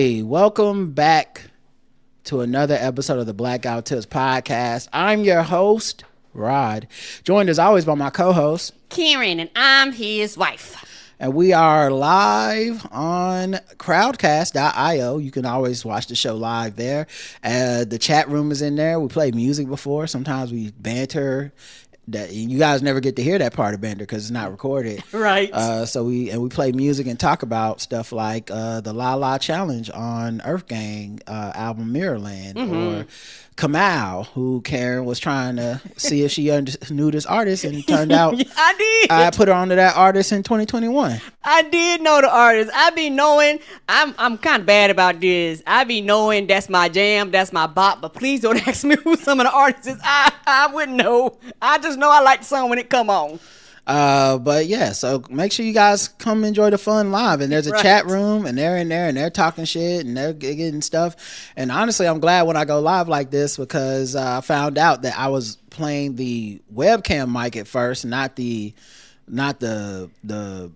Hey, welcome back to another episode of the Blackout Tips podcast. I'm your host, Rod, joined as always by my co-host, Karen, and I'm his wife. And we are live on crowdcast.io. You can always watch the show live there. The chat room is in there. We played music before. Sometimes we banter. That you guys never get to hear that part of banter because it's not recorded, right? So we play music and talk about stuff like the La La Challenge on Earth Gang album Mirrorland, or Kamal, who Karen was trying to see if she knew this artist, and it turned out I did. I put her onto that artist in 2021. I did know the artist. I be knowing. I'm kind of bad about this. I be knowing that's my jam, that's my bop. But please don't ask me who some of the artists is. I wouldn't know. I just know I like the song when it come on. But yeah, so make sure you guys come enjoy the fun live, and there's a chat room, and they're in there and they're talking shit and they're getting stuff. And honestly, I'm glad when I go live like this because I found out that I was playing the webcam mic at first, not the soundboard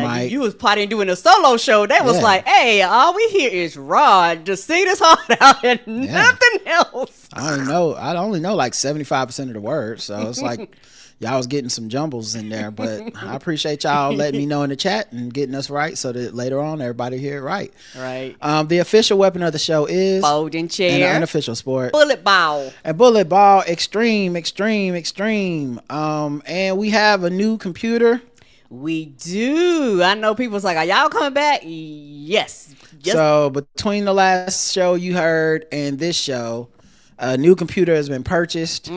mic. You was probably doing a solo show. That was like, hey, all we hear is Rod. Just sing this heart out and nothing else. I only know like 75% of the words, so it's like y'all was getting some jumbles in there, but I appreciate y'all letting me know in the chat and getting us right so that later on everybody hear it right. Right. The official weapon of the show is folding chair. And the unofficial sport, bullet ball. And bullet ball, extreme. And we have a new computer. We do. I know people's like, are y'all coming back? Yes. So between the last show you heard and this show, a new computer has been purchased.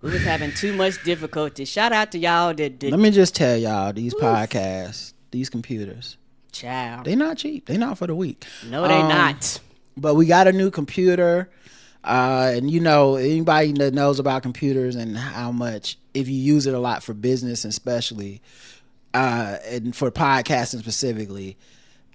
We was having too much difficulty. Shout out to y'all. Let me just tell y'all, these podcasts, these computers, child, they not cheap. They not for the weak. No, they not. But we got a new computer. And you know, anybody that knows about computers and how much, if you use it a lot for business, and especially, and for podcasting specifically,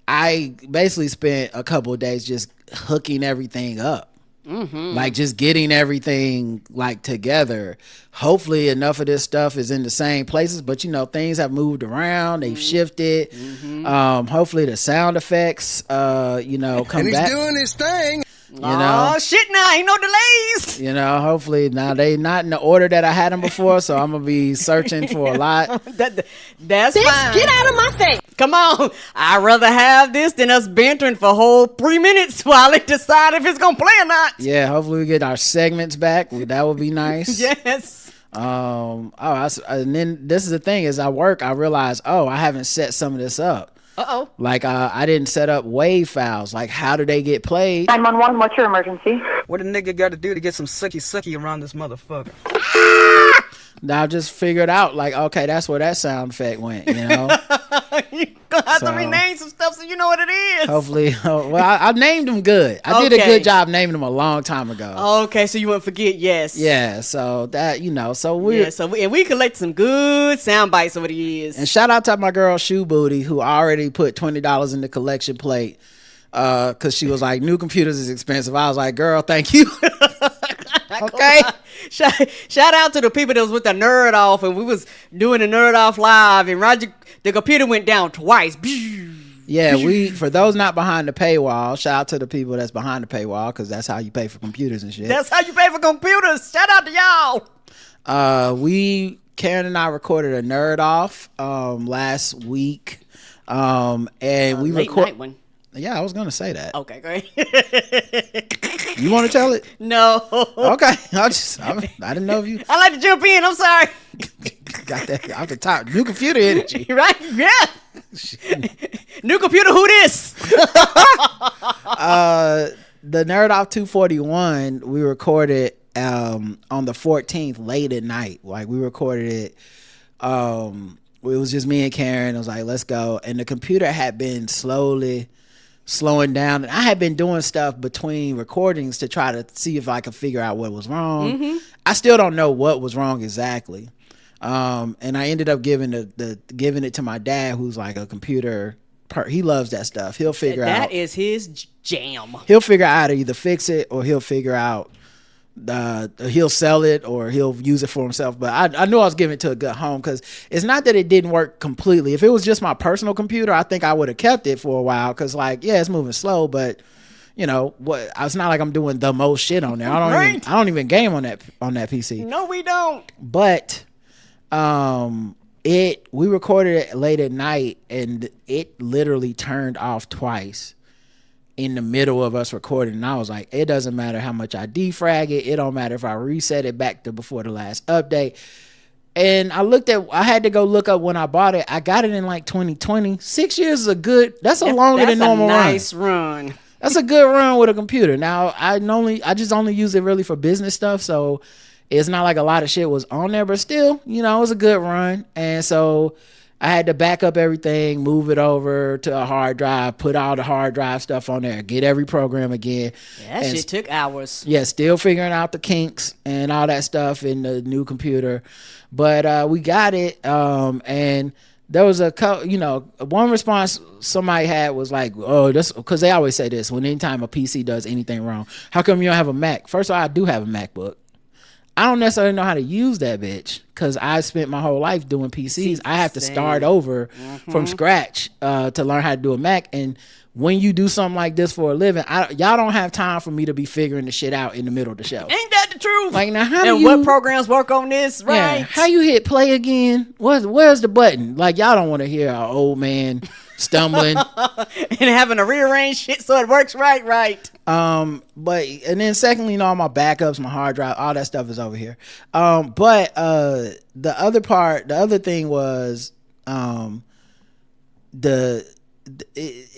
I basically spent a couple of days just hooking everything up. Like just getting everything like together. Hopefully enough of this stuff is in the same places, but you know, things have moved around, they've shifted. Hopefully the sound effects come and he's back. Doing his thing. Oh shit, now ain't no delays. You know, hopefully now they not in the order that I had them before, so I'm gonna be searching for a lot. That's fine. Get out of my face. Come on, I'd rather have this than us bantering for a whole 3 minutes while it decide if it's gonna play or not. Yeah, hopefully we get our segments back. That would be nice. Yes. And then this is the thing: as I work, I realize, I haven't set some of this up. Like I didn't set up wave files. Like, how do they get played? 911, what's your emergency? What a nigga got to do to get some sucky around this motherfucker? Now I just figured out, like, okay, that's where that sound effect went, you know? You're gonna have to rename some stuff so you know what it is. Hopefully. I named them good. I did a good job naming them a long time ago. Okay, so you won't forget, yes. Yeah, so that, so we collect some good sound bites over the years. And shout out to my girl Shoe Booty, who already put $20 in the collection plate, because she was like, new computers is expensive. I was like, girl, thank you. Okay. Shout out to the people that was with the Nerd Off, and we was doing the Nerd Off live, and Roger, the computer went down twice. Yeah, for those not behind the paywall, shout out to the people that's behind the paywall, because that's how you pay for computers and shit. That's how you pay for computers. Shout out to y'all. Karen and I recorded a Nerd Off last week, and we recorded one. Yeah, I was gonna say that. Okay, great. You want to tell it? No. Okay, I didn't know if you. I like to jump in. I'm sorry. Got that off the top. New computer energy, right? Yeah. New computer. Who this? The Nerd Off 241. We recorded on the 14th late at night. Like we recorded it. It was just me and Karen. I was like, let's go. And the computer had been slowing down, and I had been doing stuff between recordings to try to see if I could figure out what was wrong. I still don't know what was wrong exactly, and I ended up giving it to my dad, who's like a computer he loves that stuff. He'll figure out. That is his jam. He'll figure out how to either fix it or he'll figure out he'll sell it or he'll use it for himself. But I knew I was giving it to a good home, because it's not that it didn't work completely. If it was just my personal computer, I think I would have kept it for a while, because like, yeah, it's moving slow, but you know what? It's not like I'm doing the most shit on there. I don't even game on that PC. No, we don't. But we recorded it late at night, and it literally turned off twice in the middle of us recording. And I was like, it doesn't matter how much I defrag it. It don't matter if I reset it back to before the last update. And I had to go look up when I bought it. I got it in like 2020. 6 years is that's longer than normal run. Nice run. That's a good run with a computer. Now I just only use it really for business stuff. So it's not like a lot of shit was on there, but still, you know, it was a good run. And so I had to back up everything, move it over to a hard drive, put all the hard drive stuff on there, get every program again. Yeah, that shit took hours. Yeah, still figuring out the kinks and all that stuff in the new computer. But we got it. And there was one response somebody had was like, oh, this, because they always say this when anytime a PC does anything wrong. How come you don't have a Mac? First of all, I do have a MacBook. I don't necessarily know how to use that bitch, because I spent my whole life doing PCs. I have to start over from scratch to learn how to do a Mac. And when you do something like this for a living, y'all don't have time for me to be figuring the shit out in the middle of the show. Ain't that the truth? Like, now what programs work on this, right? Yeah, how you hit play again? Where's the button? Like, y'all don't want to hear an old man stumbling and having to rearrange shit so it works right. But and then secondly, all my backups, my hard drive, all that stuff is over here. But the other thing was the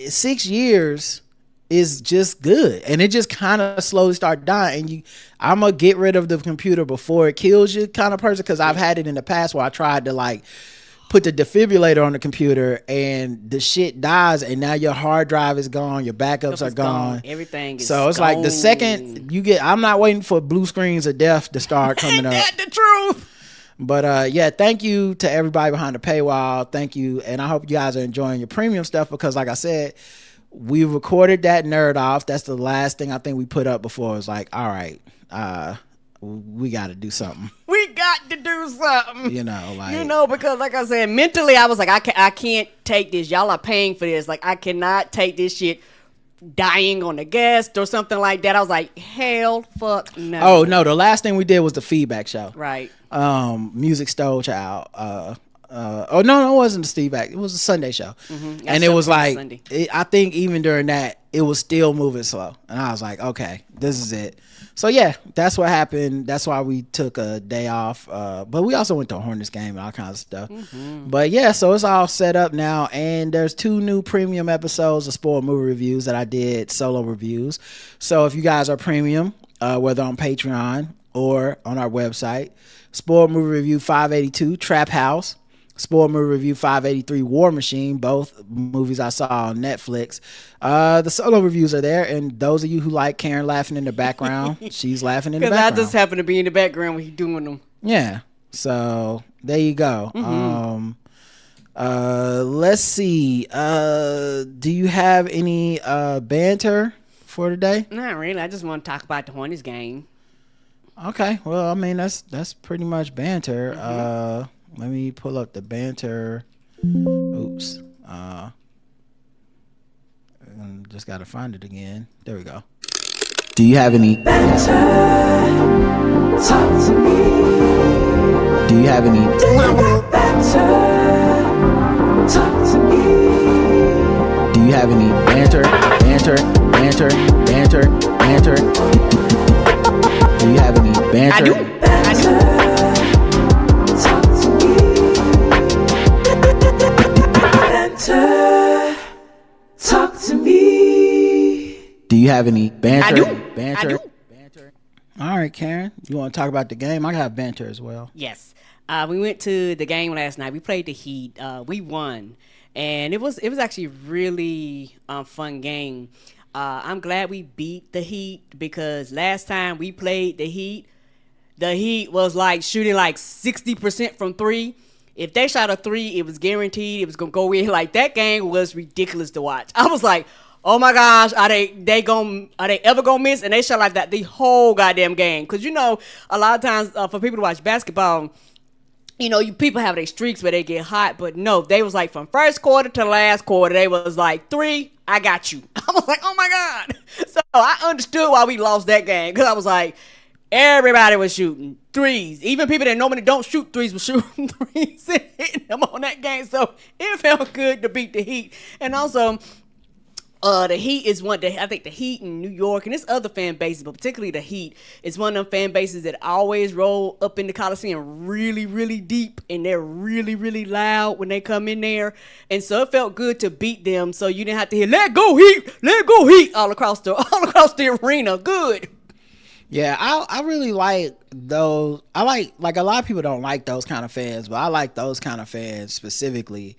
6 years is just good, and it just kind of slowly start dying. And I'm gonna get rid of the computer before it kills you, kind of person, because I've had it in the past where I tried to like put the defibrillator on the computer and the shit dies, and now your hard drive is gone, your backups are gone. Everything is so it's gone. like the second you get, I'm not waiting for blue screens of death to start coming up. Ain't that the truth? But yeah, thank you to everybody behind the paywall. Thank you, and I hope you guys are enjoying your premium stuff, because like I said, we recorded that nerd off. That's the last thing I think we put up before it was like, all right, we got to do something. We got to do something. Because like I said, mentally I was like, I can't take this. Y'all are paying for this. Like, I cannot take this shit dying on the guest or something like that. I was like, hell fuck no. Oh no, the last thing we did was the feedback show. Right. Music Stole Child. Oh no, it wasn't the Steve Back. It was a Sunday show. And it was like, I think even during that, it was still moving slow. And I was like, okay, this is it. So yeah, that's what happened. That's why we took a day off. But we also went to a Hornets game and all kinds of stuff. But yeah, so it's all set up now. And there's 2 new premium episodes of Spoiled Movie Reviews that I did, solo reviews. So if you guys are premium, whether on Patreon or on our website, Spoiled Movie Review 582, Trap House, Spoiled Movie Review 583, War Machine, both movies I saw on Netflix. The solo reviews are there, and those of you who like Karen laughing in the background, she's laughing in the background. Because I just happen to be in the background when he's doing them. Yeah, so there you go. Let's see. Do you have any banter for today? Not really. I just want to talk about the Hornets game. Okay, well, I mean, that's pretty much banter. Let me pull up the banter. Oops. Just gotta find it again. There we go. Do you have any banter? Talk to me. Do you have any banter? Talk to me. Do you have any banter? Do you have any banter? I do. Talk to me. Do you have any banter? I do. Banter. All right, Karen. You want to talk about the game? I got banter as well. Yes. We went to the game last night. We played the Heat. We won, and it was actually really fun game. I'm glad we beat the Heat, because last time we played the Heat was like shooting like 60% from 3. If they shot a 3, it was guaranteed it was gonna go in. Like, that game was ridiculous to watch. I was like, oh my gosh, are they ever gonna miss? And they shot like that the whole goddamn game. Because a lot of times for people to watch basketball, people have their streaks where they get hot, but no, they was like from first quarter to last quarter, they was like 3, I got you. I was like, oh my God. So I understood why we lost that game, because I was like, everybody was shooting threes. Even people that normally don't shoot threes were shooting threes and hitting them on that game. So it felt good to beat the Heat. And also, the Heat is I think the Heat in New York and there's other fan bases, but particularly the Heat is one of them fan bases that always roll up in the Coliseum really, really deep, and they're really, really loud when they come in there. And so it felt good to beat them, so you didn't have to hear "Let go Heat" all across the arena. Good. Yeah, I really like those. I like a lot of people don't like those kind of fans, but I like those kind of fans specifically.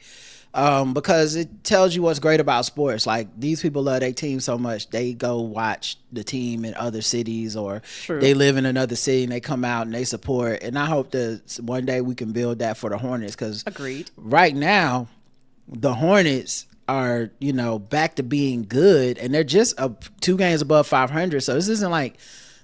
Because it tells you what's great about sports. Like, these people love their team so much, they go watch the team in other cities, or they live in another city and they come out and they support. And I hope that one day we can build that for the Hornets. Because right now, the Hornets are, back to being good, and they're just 2 games above 500. So this isn't like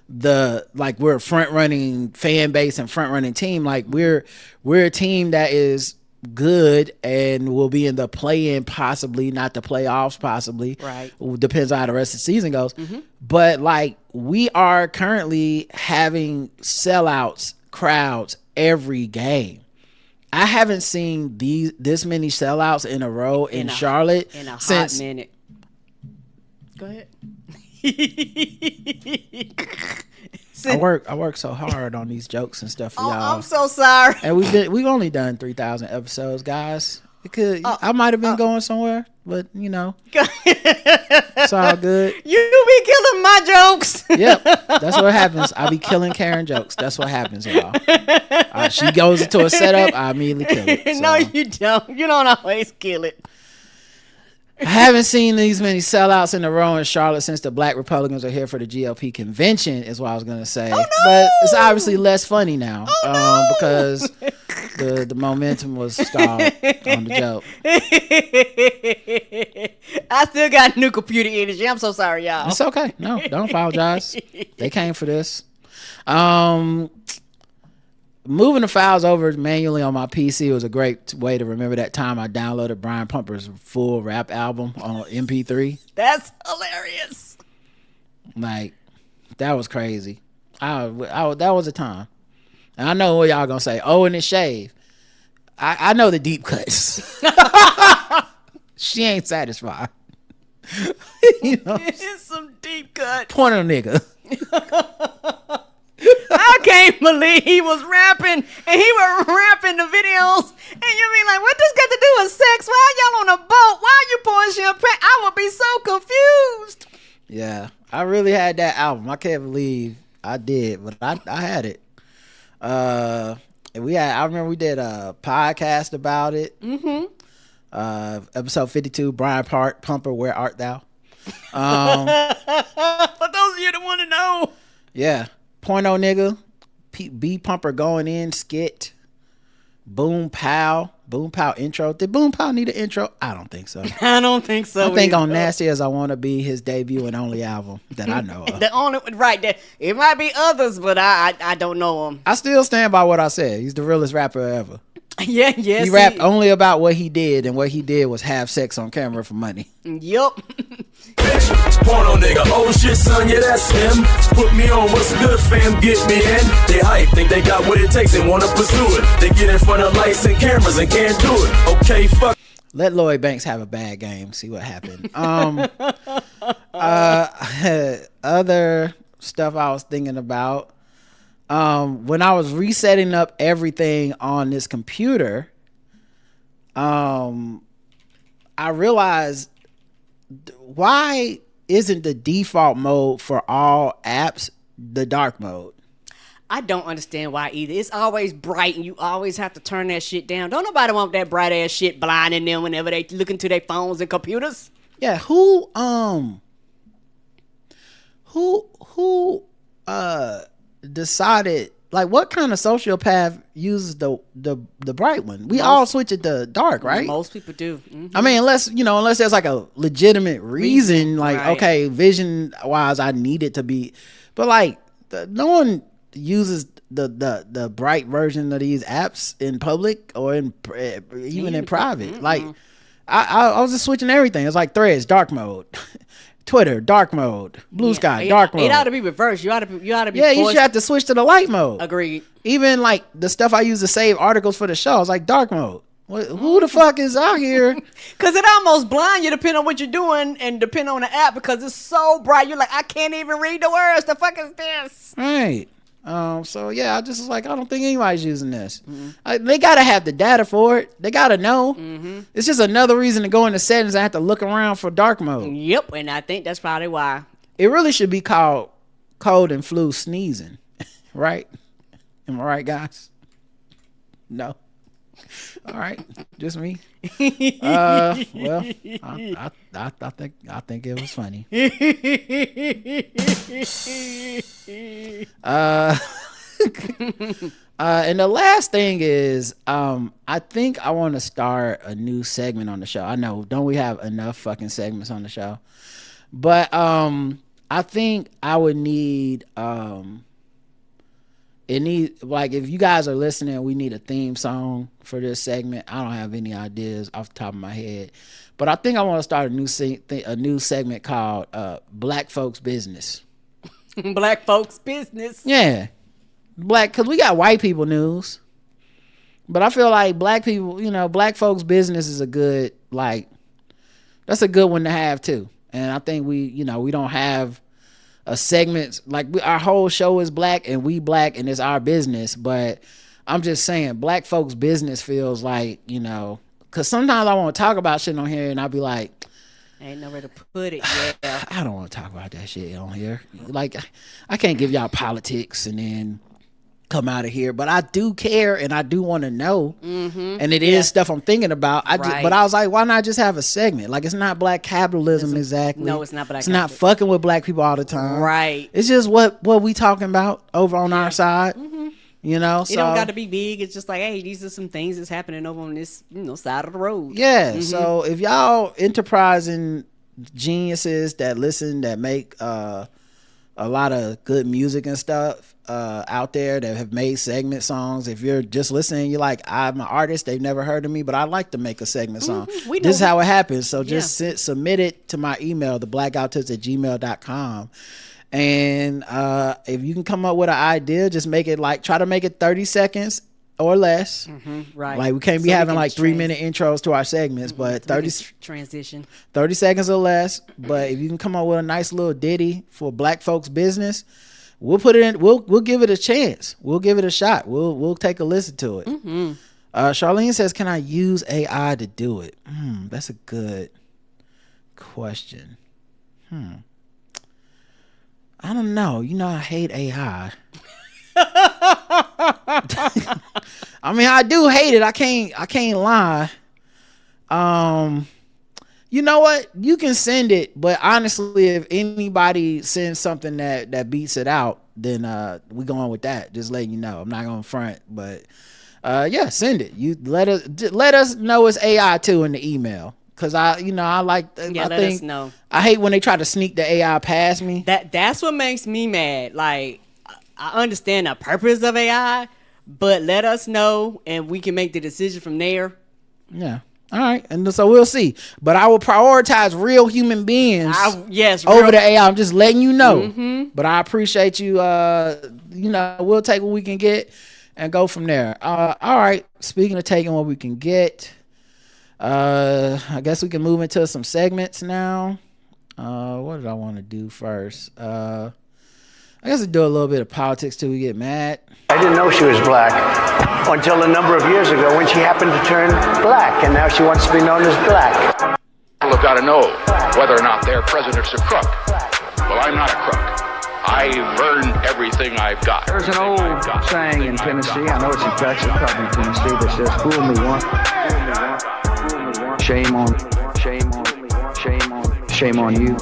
we're a front running fan base and front running team. Like, we're a team that is good and will be in the play-in, possibly not the playoffs, possibly. Right. Depends on how the rest of the season goes. Mm-hmm. But we are currently having sellouts, crowds every game. I haven't seen this many sellouts in a row in Charlotte in a since hot minute. Go ahead. I work so hard on these jokes and stuff for y'all. I'm so sorry. And we've only done 3,000 episodes, guys. I might have been going somewhere, but it's all good. You be killing my jokes. Yep, that's what happens. I be killing Karen jokes. That's what happens, y'all. She goes into a setup, I immediately kill it. So. No, you don't. You don't always kill it. I haven't seen these many sellouts in a row in Charlotte since the Black Republicans are here for the GOP convention, is what I was going to say. Oh, no! But it's obviously less funny now because the momentum was stalled on the joke. I still got new computer energy. I'm so sorry, y'all. It's okay. No, don't apologize. They came for this. Moving the files over manually on my PC was a great way to remember that time I downloaded Brian Pumper's full rap album on MP3. That's hilarious. That was crazy. That was a time. And I know what y'all gonna say. Oh, and it's shave. I know the deep cuts. She ain't satisfied. It's some deep cuts. Point on a nigga. I can't believe he was rapping and he was rapping the videos, and you be like, what this got to do with sex? Why y'all on a boat? Why are you pouring champagne? I would be so confused. Yeah, I really had that album. I can't believe I did, but I had it. I remember we did a podcast about it. Mm-hmm. Episode 52, Brian Pumper, Where Art Thou? For those of you that want to know. Yeah. Porno nigga, B Pumper going in skit, Boom Pow intro. Did Boom Pow need an intro? I don't think so. I don't think so. I think on Nasty As I Wanna Be, his debut and only album that I know of. The only right. It might be others, but I don't know them. I still stand by what I said. He's the realest rapper ever. Yeah, yes. He rapped only about what he did, and what he did was have sex on camera for money. Yup. Porno nigga, oh shit son, yeah that's him. Put me on, what's good fam, get me in. They hype, think they got what it takes and wanna pursue it. They get in front of lights and cameras and can't do it. Okay, fuck. Let Lloyd Banks have a bad game, see what happened. Other stuff I was thinking about. When I was resetting up everything on this computer, I realized, why isn't the default mode for all apps the dark mode? I don't understand why either. It's always bright and you always have to turn that shit down. Don't nobody want that bright ass shit blinding them whenever they look into their phones and computers. Yeah, who decided like what kind of sociopath uses the bright one? We all switch it to dark, right? Most people do. I mean, unless there's like a legitimate reason, like right. okay, vision wise, I need it to be, but like no one uses the bright version of these apps in public or even in private. Like I was just switching everything. It's like Threads, dark mode. Twitter, dark mode. Blue Sky, dark mode. It ought to be reversed. You ought to be. Yeah, you should have to switch to the light mode. Agreed. Even like the stuff I use to save articles for the show, it's like dark mode. Who the fuck is out here? Because it almost blind you depending on what you're doing and depending on the app because it's so bright. You're like, I can't even read the words. The fuck is this? Right. So yeah, I just was like, I don't think anybody's using this. They gotta have the data for it. They gotta know. It's just another reason to go into settings. I have to look around for dark mode. Yep, and I think that's probably why. It really should be called cold and flu sneezing, right? Am I right, guys? No. All right, just me. Well, I think it was funny. And the last thing is, I think I want to start a new segment on the show. I know, don't we have enough fucking segments on the show? But I think I would need like if you guys are listening, we need a theme song for this segment. I don't have any ideas off the top of my head, but I think I want to start a new segment called Black Folks Business. Black folks business. Yeah, because we got white people news, but I feel like black people, black folks business is a good, like, that's a good one to have too. And I think we don't have a segment like our whole show is black and we black and it's our business, but I'm just saying black folks business feels like, because sometimes I want to talk about shit on here and I'll be like, ain't nowhere to put it. Yeah, I don't want to talk about that shit on here. Like, I can't give y'all politics and then come out of here, but I do care and I do want to know, and it is stuff I'm thinking about. But I was like, why not just have a segment? Like, it's not black capitalism exactly. No, it's not black. It's not fucking with black people all the time. Right. It's just what we talking about over on our side. So it don't got to be big. It's just like, hey, these are some things that's happening over on this side of the road. Yeah. So if y'all enterprising geniuses that listen, that make a lot of good music and stuff out there that have made segment songs, if you're just listening, you're like, I'm an artist, they've never heard of me, but I'd like to make a segment song. This is how it happens. So just submit it to my email, theblackouttips@gmail.com. And if you can come up with an idea, just make it try to make it 30 seconds or less. Right. Like, we can't be having like 3-minute intros to our segments, but 30 seconds or less. But if you can come up with a nice little ditty for black folks business, we'll put it in. We'll give it a chance. We'll give it a shot. We'll take a listen to it. Charlene says, can I use AI to do it? That's a good question. I don't know. I hate AI. I mean, I do hate it. I can't lie. You know what? You can send it, but honestly, if anybody sends something that beats it out, then we going with that. Just letting you know. I'm not gonna front, but yeah, send it. You let us know it's AI too in the email. Cause I like. Yeah, let us know. I hate when they try to sneak the AI past me. That's what makes me mad. Like, I understand the purpose of AI, but let us know and we can make the decision from there. Yeah. All right. And so we'll see. But I will prioritize real human beings over the AI. I'm just letting you know. But I appreciate you. We'll take what we can get and go from there. All right. Speaking of taking what we can get, I guess we can move into some segments now. What did I want to do first? I guess we do a little bit of politics till we get mad. I didn't know she was black until a number of years ago when she happened to turn black, and now she wants to be known as black. People have got to know whether or not their president's a crook. Well, I'm not a crook. I've earned everything I've got. There's an old saying in Tennessee, I know it's in Texas, probably in Tennessee, that says, fool me once, shame on you.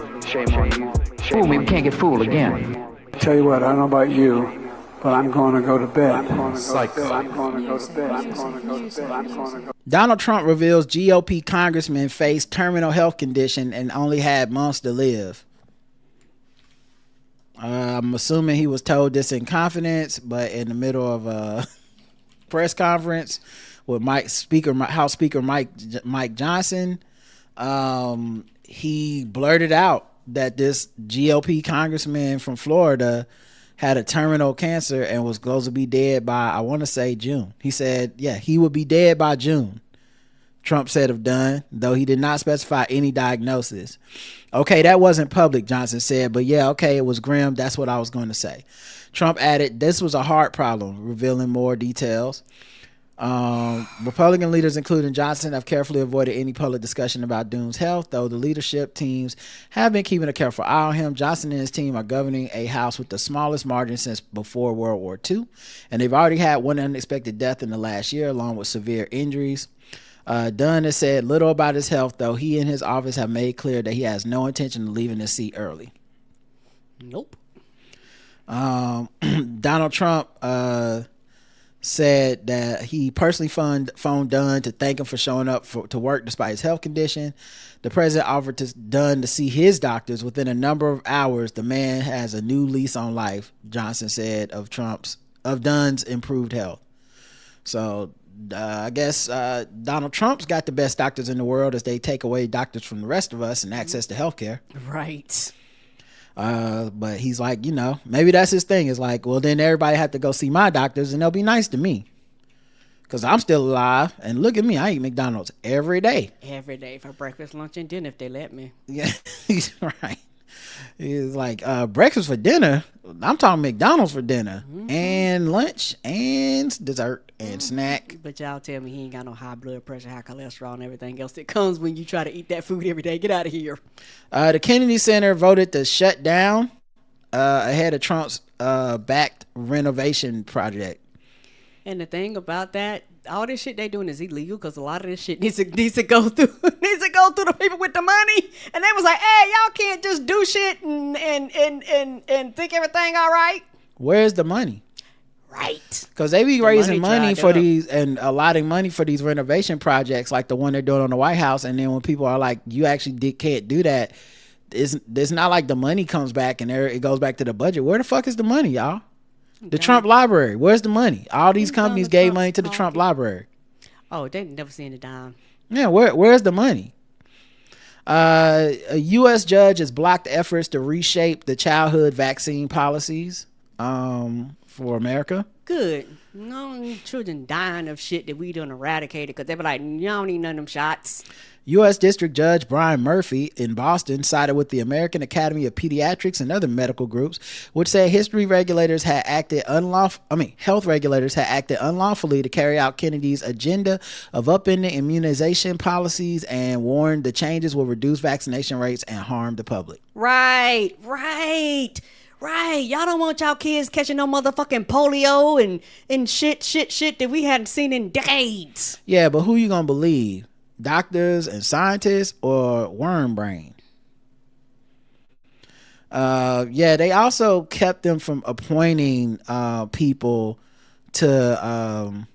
Fool me, we can't get fooled again. Tell you what, I don't know about you, but I'm going to go to bed. Donald Trump reveals GOP congressman faced terminal health condition and only had months to live. I'm assuming he was told this in confidence, but in the middle of a press conference with House Speaker Mike Johnson, he blurted out that this GOP congressman from Florida had a terminal cancer and was supposed to be dead by, I want to say, June. He said, yeah, he would be dead by June. Trump said of Dunn, though he did not specify any diagnosis. Okay, that wasn't public, Johnson said, but yeah, okay, it was grim. That's what I was going to say. Trump added, this was a heart problem, revealing more details. Republican leaders, including Johnson, have carefully avoided any public discussion about Dunn's health, though the leadership teams have been keeping a careful eye on him. Johnson and his team are governing a House with the smallest margin since before World War II, and they've already had one unexpected death in the last year, along with severe injuries. Dunn has said little about his health, though he and his office have made clear that he has no intention of leaving his seat early. Nope. Donald Trump said that he personally phoned Dunn to thank him for showing up to work despite his health condition. The president offered to Dunn to see his doctors within a number of hours. The man has a new lease on life, Johnson said of Dunn's improved health. So I guess Donald Trump's got the best doctors in the world as they take away doctors from the rest of us and access to health care. Right. But he's like, maybe that's his thing. It's like, well, then everybody have to go see my doctors and they'll be nice to me because I'm still alive. And look at me, I eat McDonald's every day. Every day for breakfast, lunch, and dinner if they let me. Yeah, he's right. He's like, breakfast for dinner. I'm talking McDonald's for dinner and lunch and dessert and snack. But y'all tell me he ain't got no high blood pressure, high cholesterol, and everything else that comes when you try to eat that food every day. Get out of here. The Kennedy Center voted to shut down ahead of Trump's backed renovation project. And the thing about that, all this shit they doing is illegal because a lot of this shit needs to go through the people with the money. And they was like, hey, y'all can't just do shit and think everything all right. Where's the money? Right. Because they be raising money for these and allotting money for these renovation projects like the one they're doing on the White House. And then when people are like, you actually can't do that, it's not like the money comes back and it goes back to the budget. Where the fuck is the money, y'all? The Trump Library. Where's the money? All these companies gave money to the Trump Library. Oh, they never seen it down. Yeah, where's the money? A U.S. judge has blocked efforts to reshape the childhood vaccine policies for America. Good. No children dying of shit that we done eradicated because they be like, you don't need none of them shots. U.S. District Judge Brian Murphy in Boston sided with the American Academy of Pediatrics and other medical groups, which said health regulators had acted unlawfully to carry out Kennedy's agenda of upending immunization policies and warned the changes will reduce vaccination rates and harm the public. Right. Y'all don't want y'all kids catching no motherfucking polio and shit that we hadn't seen in decades. Yeah, but who you gonna believe? Doctors and scientists or worm brain? They also kept them from appointing people to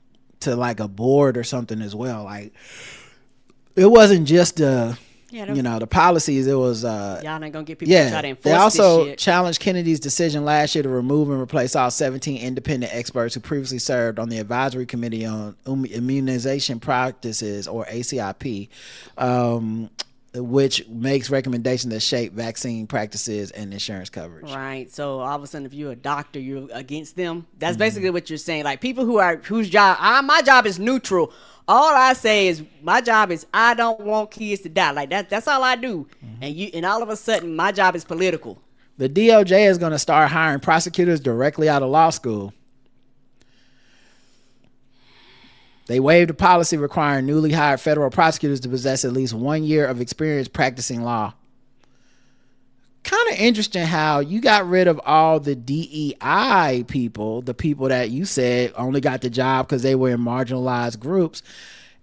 like a board or something as well. Like it wasn't just the policies. It was y'all not gonna get people to try to enforce they also this shit. challenged Kennedy's decision last year to remove and replace all 17 independent experts who previously served on the advisory committee on immunization practices, or ACIP, which makes recommendations that shape vaccine practices and insurance coverage. Right. So all of a sudden, if you're a doctor, you're against them. That's basically what you're saying. Like people whose job, my job is neutral. All I say is my job is I don't want kids to die. Like that's all I do. And all of a sudden my job is political. The DOJ is going to start hiring prosecutors directly out of law school. They waived a policy requiring newly hired federal prosecutors to possess at least 1 year of experience practicing law. Kind of interesting how you got rid of all the DEI people, the people that you said only got the job because they were in marginalized groups.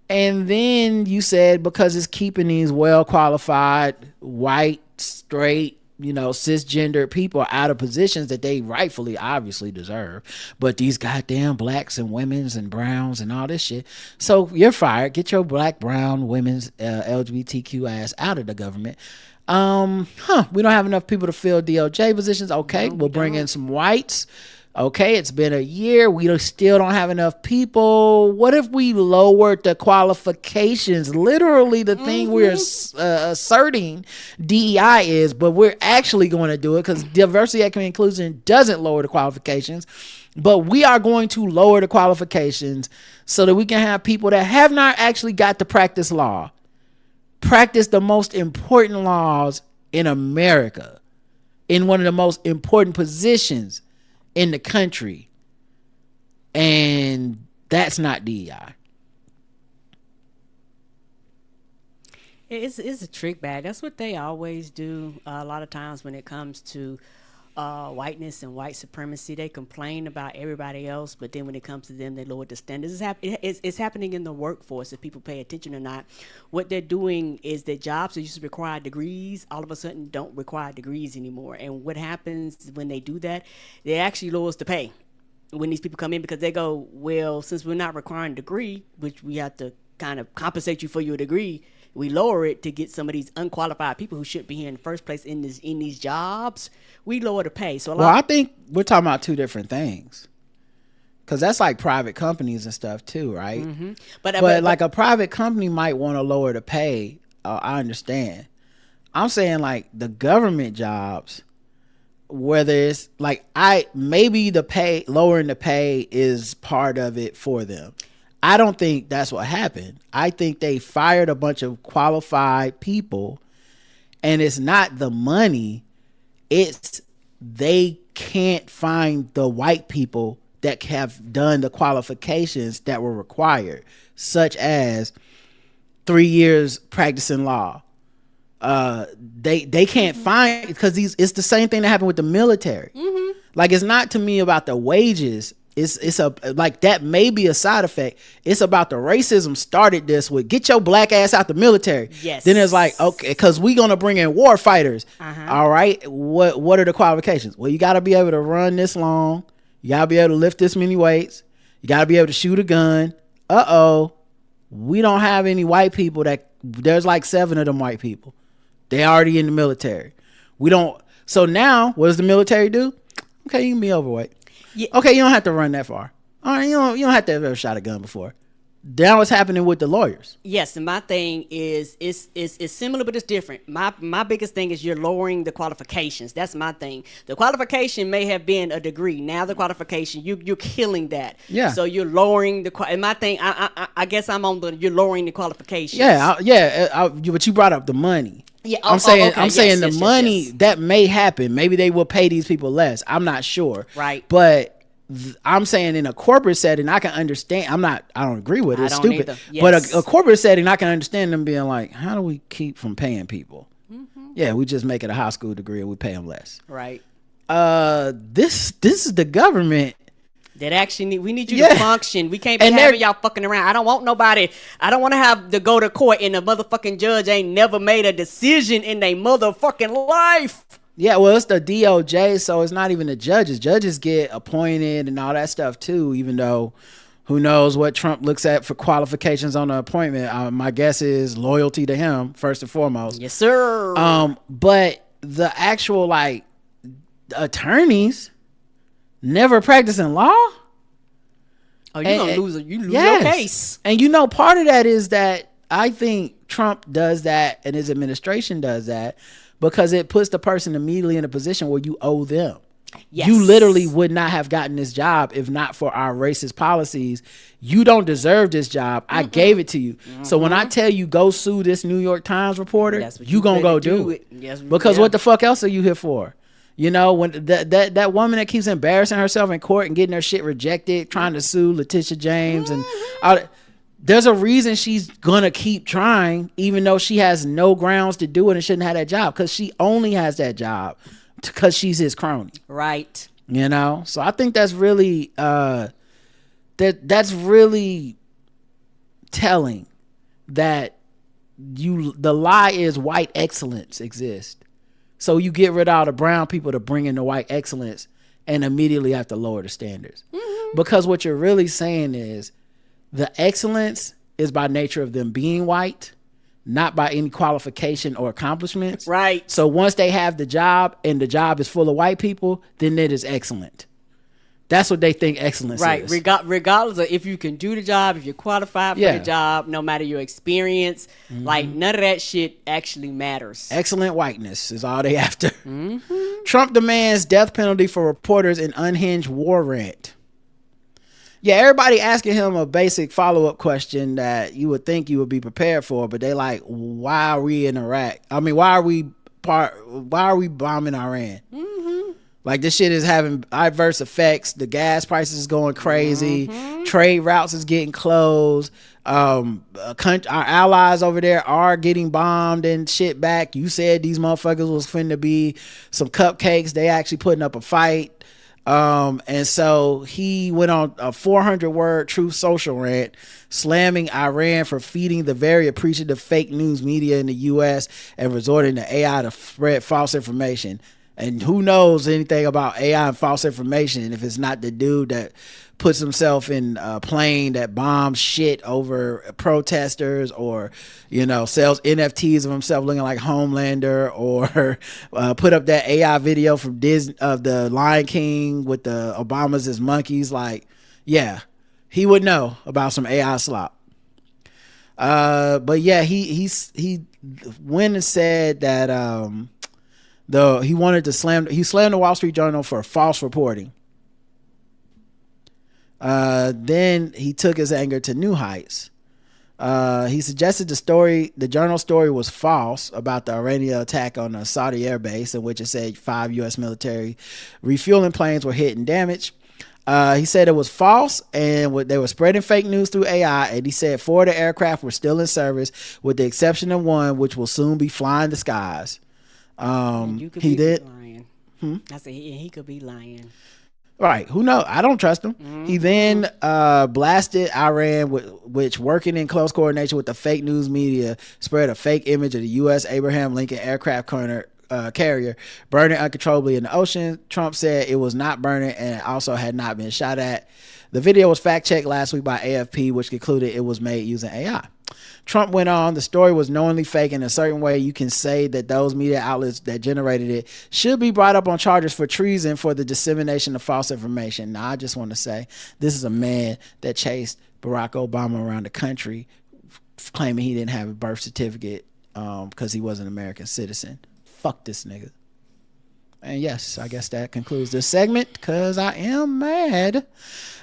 And then you said because it's keeping these well-qualified, white, straight, cisgendered people out of positions that they rightfully obviously deserve. But these goddamn blacks and women's and browns and all this shit. So you're fired. Get your black, brown, women's, LGBTQ ass out of the government. We don't have enough people to fill DOJ positions. Okay, we'll bring in some whites. Okay, it's been a year. We still don't have enough people. What if we lowered the qualifications? Literally, the thing we're asserting DEI is, but we're actually going to do it because diversity, equity, and inclusion doesn't lower the qualifications. But we are going to lower the qualifications so that we can have people that have not actually got to practice law, practice the most important laws in America, in one of the most important positions in the country, and that's not DEI. It's a trick bag. That's what they always do. A lot of times when it comes to whiteness and white supremacy, they complain about everybody else, but then when it comes to them, they lower the standards. It's happening in the workforce if people pay attention or not. What they're doing is that jobs that used to require degrees all of a sudden don't require degrees anymore. And what happens when they do that, they actually lowers the pay when these people come in, because they go, well, since we're not requiring a degree, which we have to kind of compensate you for your degree, we lower it to get some of these unqualified people who shouldn't be here in the first place in these jobs. We lower the pay. So I think we're talking about two different things, because that's like private companies and stuff too, right? Mm-hmm. But like a private company might want to lower the pay. I understand. I'm saying like the government jobs, whether it's like maybe the pay, lowering the pay is part of it for them. I don't think that's what happened. I think they fired a bunch of qualified people, and it's not the money. It's they can't find the white people that have done the qualifications that were required, such as 3 years practicing law. They can't find, because it's the same thing that happened with the military. Mm-hmm. Like, it's not to me about the wages. It's a like that may be a side effect. It's about the racism started this with get your black ass out the military. Yes. Then it's like, okay, because we gonna bring in war fighters. All right. What are the qualifications? Well, you gotta be able to run this long. You gotta be able to lift this many weights. You gotta be able to shoot a gun. We don't have any white people there's like 7 of them white people. They already in the military. We don't. So now what does the military do? Okay, you can be overweight. Yeah. Okay, you don't have to run that far. All right, you don't have to have ever shot a gun before. That was happening with the lawyers. Yes, and my thing is it's similar, but it's different. My biggest thing is you're lowering the qualifications. That's my thing. The qualification may have been a degree. Now the qualification, you're killing that. Yeah. So you're lowering and my thing, I guess I'm on you're lowering the qualifications. Yeah, but you brought up the money. Yeah, I'm saying the money that may happen. Maybe they will pay these people less. I'm not sure. Right. But I'm saying in a corporate setting, I can understand. I don't agree with it. It's stupid. Yes. But a corporate setting, I can understand them being like, how do we keep from paying people? Mm-hmm. Yeah, we just make it a high school degree and we pay them less. Right. This is the government. That actually we need you to function. We can't be having y'all fucking around. I don't want nobody. I don't want to have to go to court and the motherfucking judge ain't never made a decision in their motherfucking life. Yeah, well, it's the DOJ, so it's not even the judges. Judges get appointed and all that stuff too, even though who knows what Trump looks at for qualifications on the appointment. My guess is loyalty to him first and foremost. Yes, sir. But the actual like attorneys never practicing law. Oh, you're gonna lose your case. And part of that is that I think Trump does that and his administration does that because it puts the person immediately in a position where you owe them. Yes. You literally would not have gotten this job if not for our racist policies. You don't deserve this job. I gave it to you. So when I tell you go sue this New York Times reporter, you gonna go do it. Yes, because what the fuck else are you here for? When that woman that keeps embarrassing herself in court and getting her shit rejected, trying to sue Letitia James and there's a reason she's gonna keep trying, even though she has no grounds to do it and shouldn't have that job, because she only has that job because she's his crony. Right. So I think that's really that's really telling that the lie is white excellence exists. So you get rid of all the brown people to bring in the white excellence and immediately have to lower the standards. Because what you're really saying is the excellence is by nature of them being white, not by any qualification or accomplishments. Right. So once they have the job and the job is full of white people, then it is excellent. That's what they think excellence is. Regardless of if you can do the job, if you're qualified for the job, no matter your experience, like none of that shit actually matters. Excellent whiteness is all they after. Trump demands death penalty for reporters in unhinged war rant. Yeah, everybody asking him a basic follow-up question that you would think you would be prepared for, but they like, why are we in Iraq? I mean, why are we bombing Iran? Like, this shit is having adverse effects. The gas prices is going crazy. Trade routes is getting closed. Our allies over there are getting bombed and shit back. You said these motherfuckers was finna be some cupcakes. They actually putting up a fight. And so he went on a 400-word Truth Social rant slamming Iran for feeding the very appreciative fake news media in the U.S. and resorting to AI to spread false information. And who knows anything about AI and false information if it's not the dude that puts himself in a plane that bombs shit over protesters, or, you know, sells NFTs of himself looking like Homelander, or put up that AI video from Disney of the Lion King with the Obamas as monkeys. Like, yeah, he would know about some AI slop. But yeah, he went and said that he slammed the Wall Street Journal for false reporting. Then he took his anger to new heights. He suggested the journal story was false about the Iranian attack on a Saudi air base, in which it said 5 U.S. military refueling planes were hit and damaged. He said it was false, and they were spreading fake news through AI, and he said 4 of the aircraft were still in service, with the exception of one, which will soon be flying the skies. He did. Lying. I said he could be lying. Right. Who knows? I don't trust him. He then blasted Iran, which, working in close coordination with the fake news media, spread a fake image of the U.S. Abraham Lincoln aircraft carrier burning uncontrollably in the ocean. Trump said it was not burning and it also had not been shot at. The video was fact-checked last week by AFP, which concluded it was made using AI. Trump went on, the story was knowingly fake in a certain way. You can say that those media outlets that generated it should be brought up on charges for treason for the dissemination of false information. Now, I just want to say, this is a man that chased Barack Obama around the country, claiming he didn't have a birth certificate because he was an American citizen. Fuck this nigga. And yes, I guess that concludes this segment because I am mad.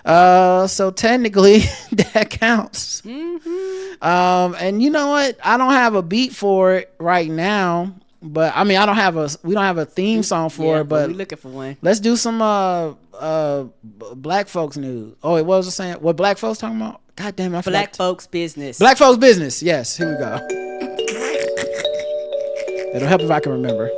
So technically that counts. And you know what? I don't have a beat for it right now, but I mean, we don't have a theme song for it, but we're looking for one. Let's do some black folks news. Oh, what was I saying? What black folks talking about? God damn it. Black folks business. Black folks business. Yes, here we go. It'll help if I can remember.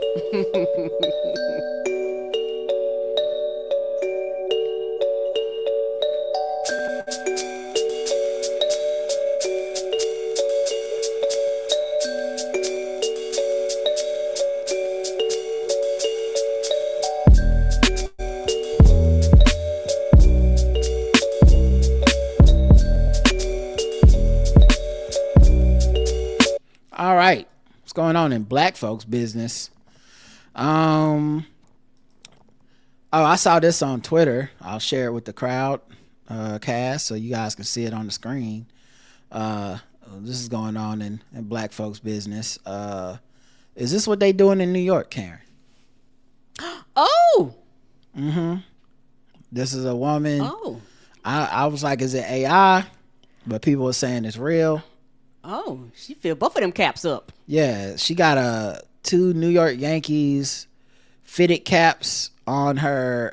All right. What's going on in black folks business? I saw this on Twitter. I'll share it with the crowd cast so you guys can see it on the screen. This is going on in black folks business. Is this what they doing in New York, Karen? Oh. This is a woman. Oh. I was like, is it AI? But people are saying it's real. Oh, she filled both of them caps up. Yeah, she got 2 New York Yankees fitted caps on her,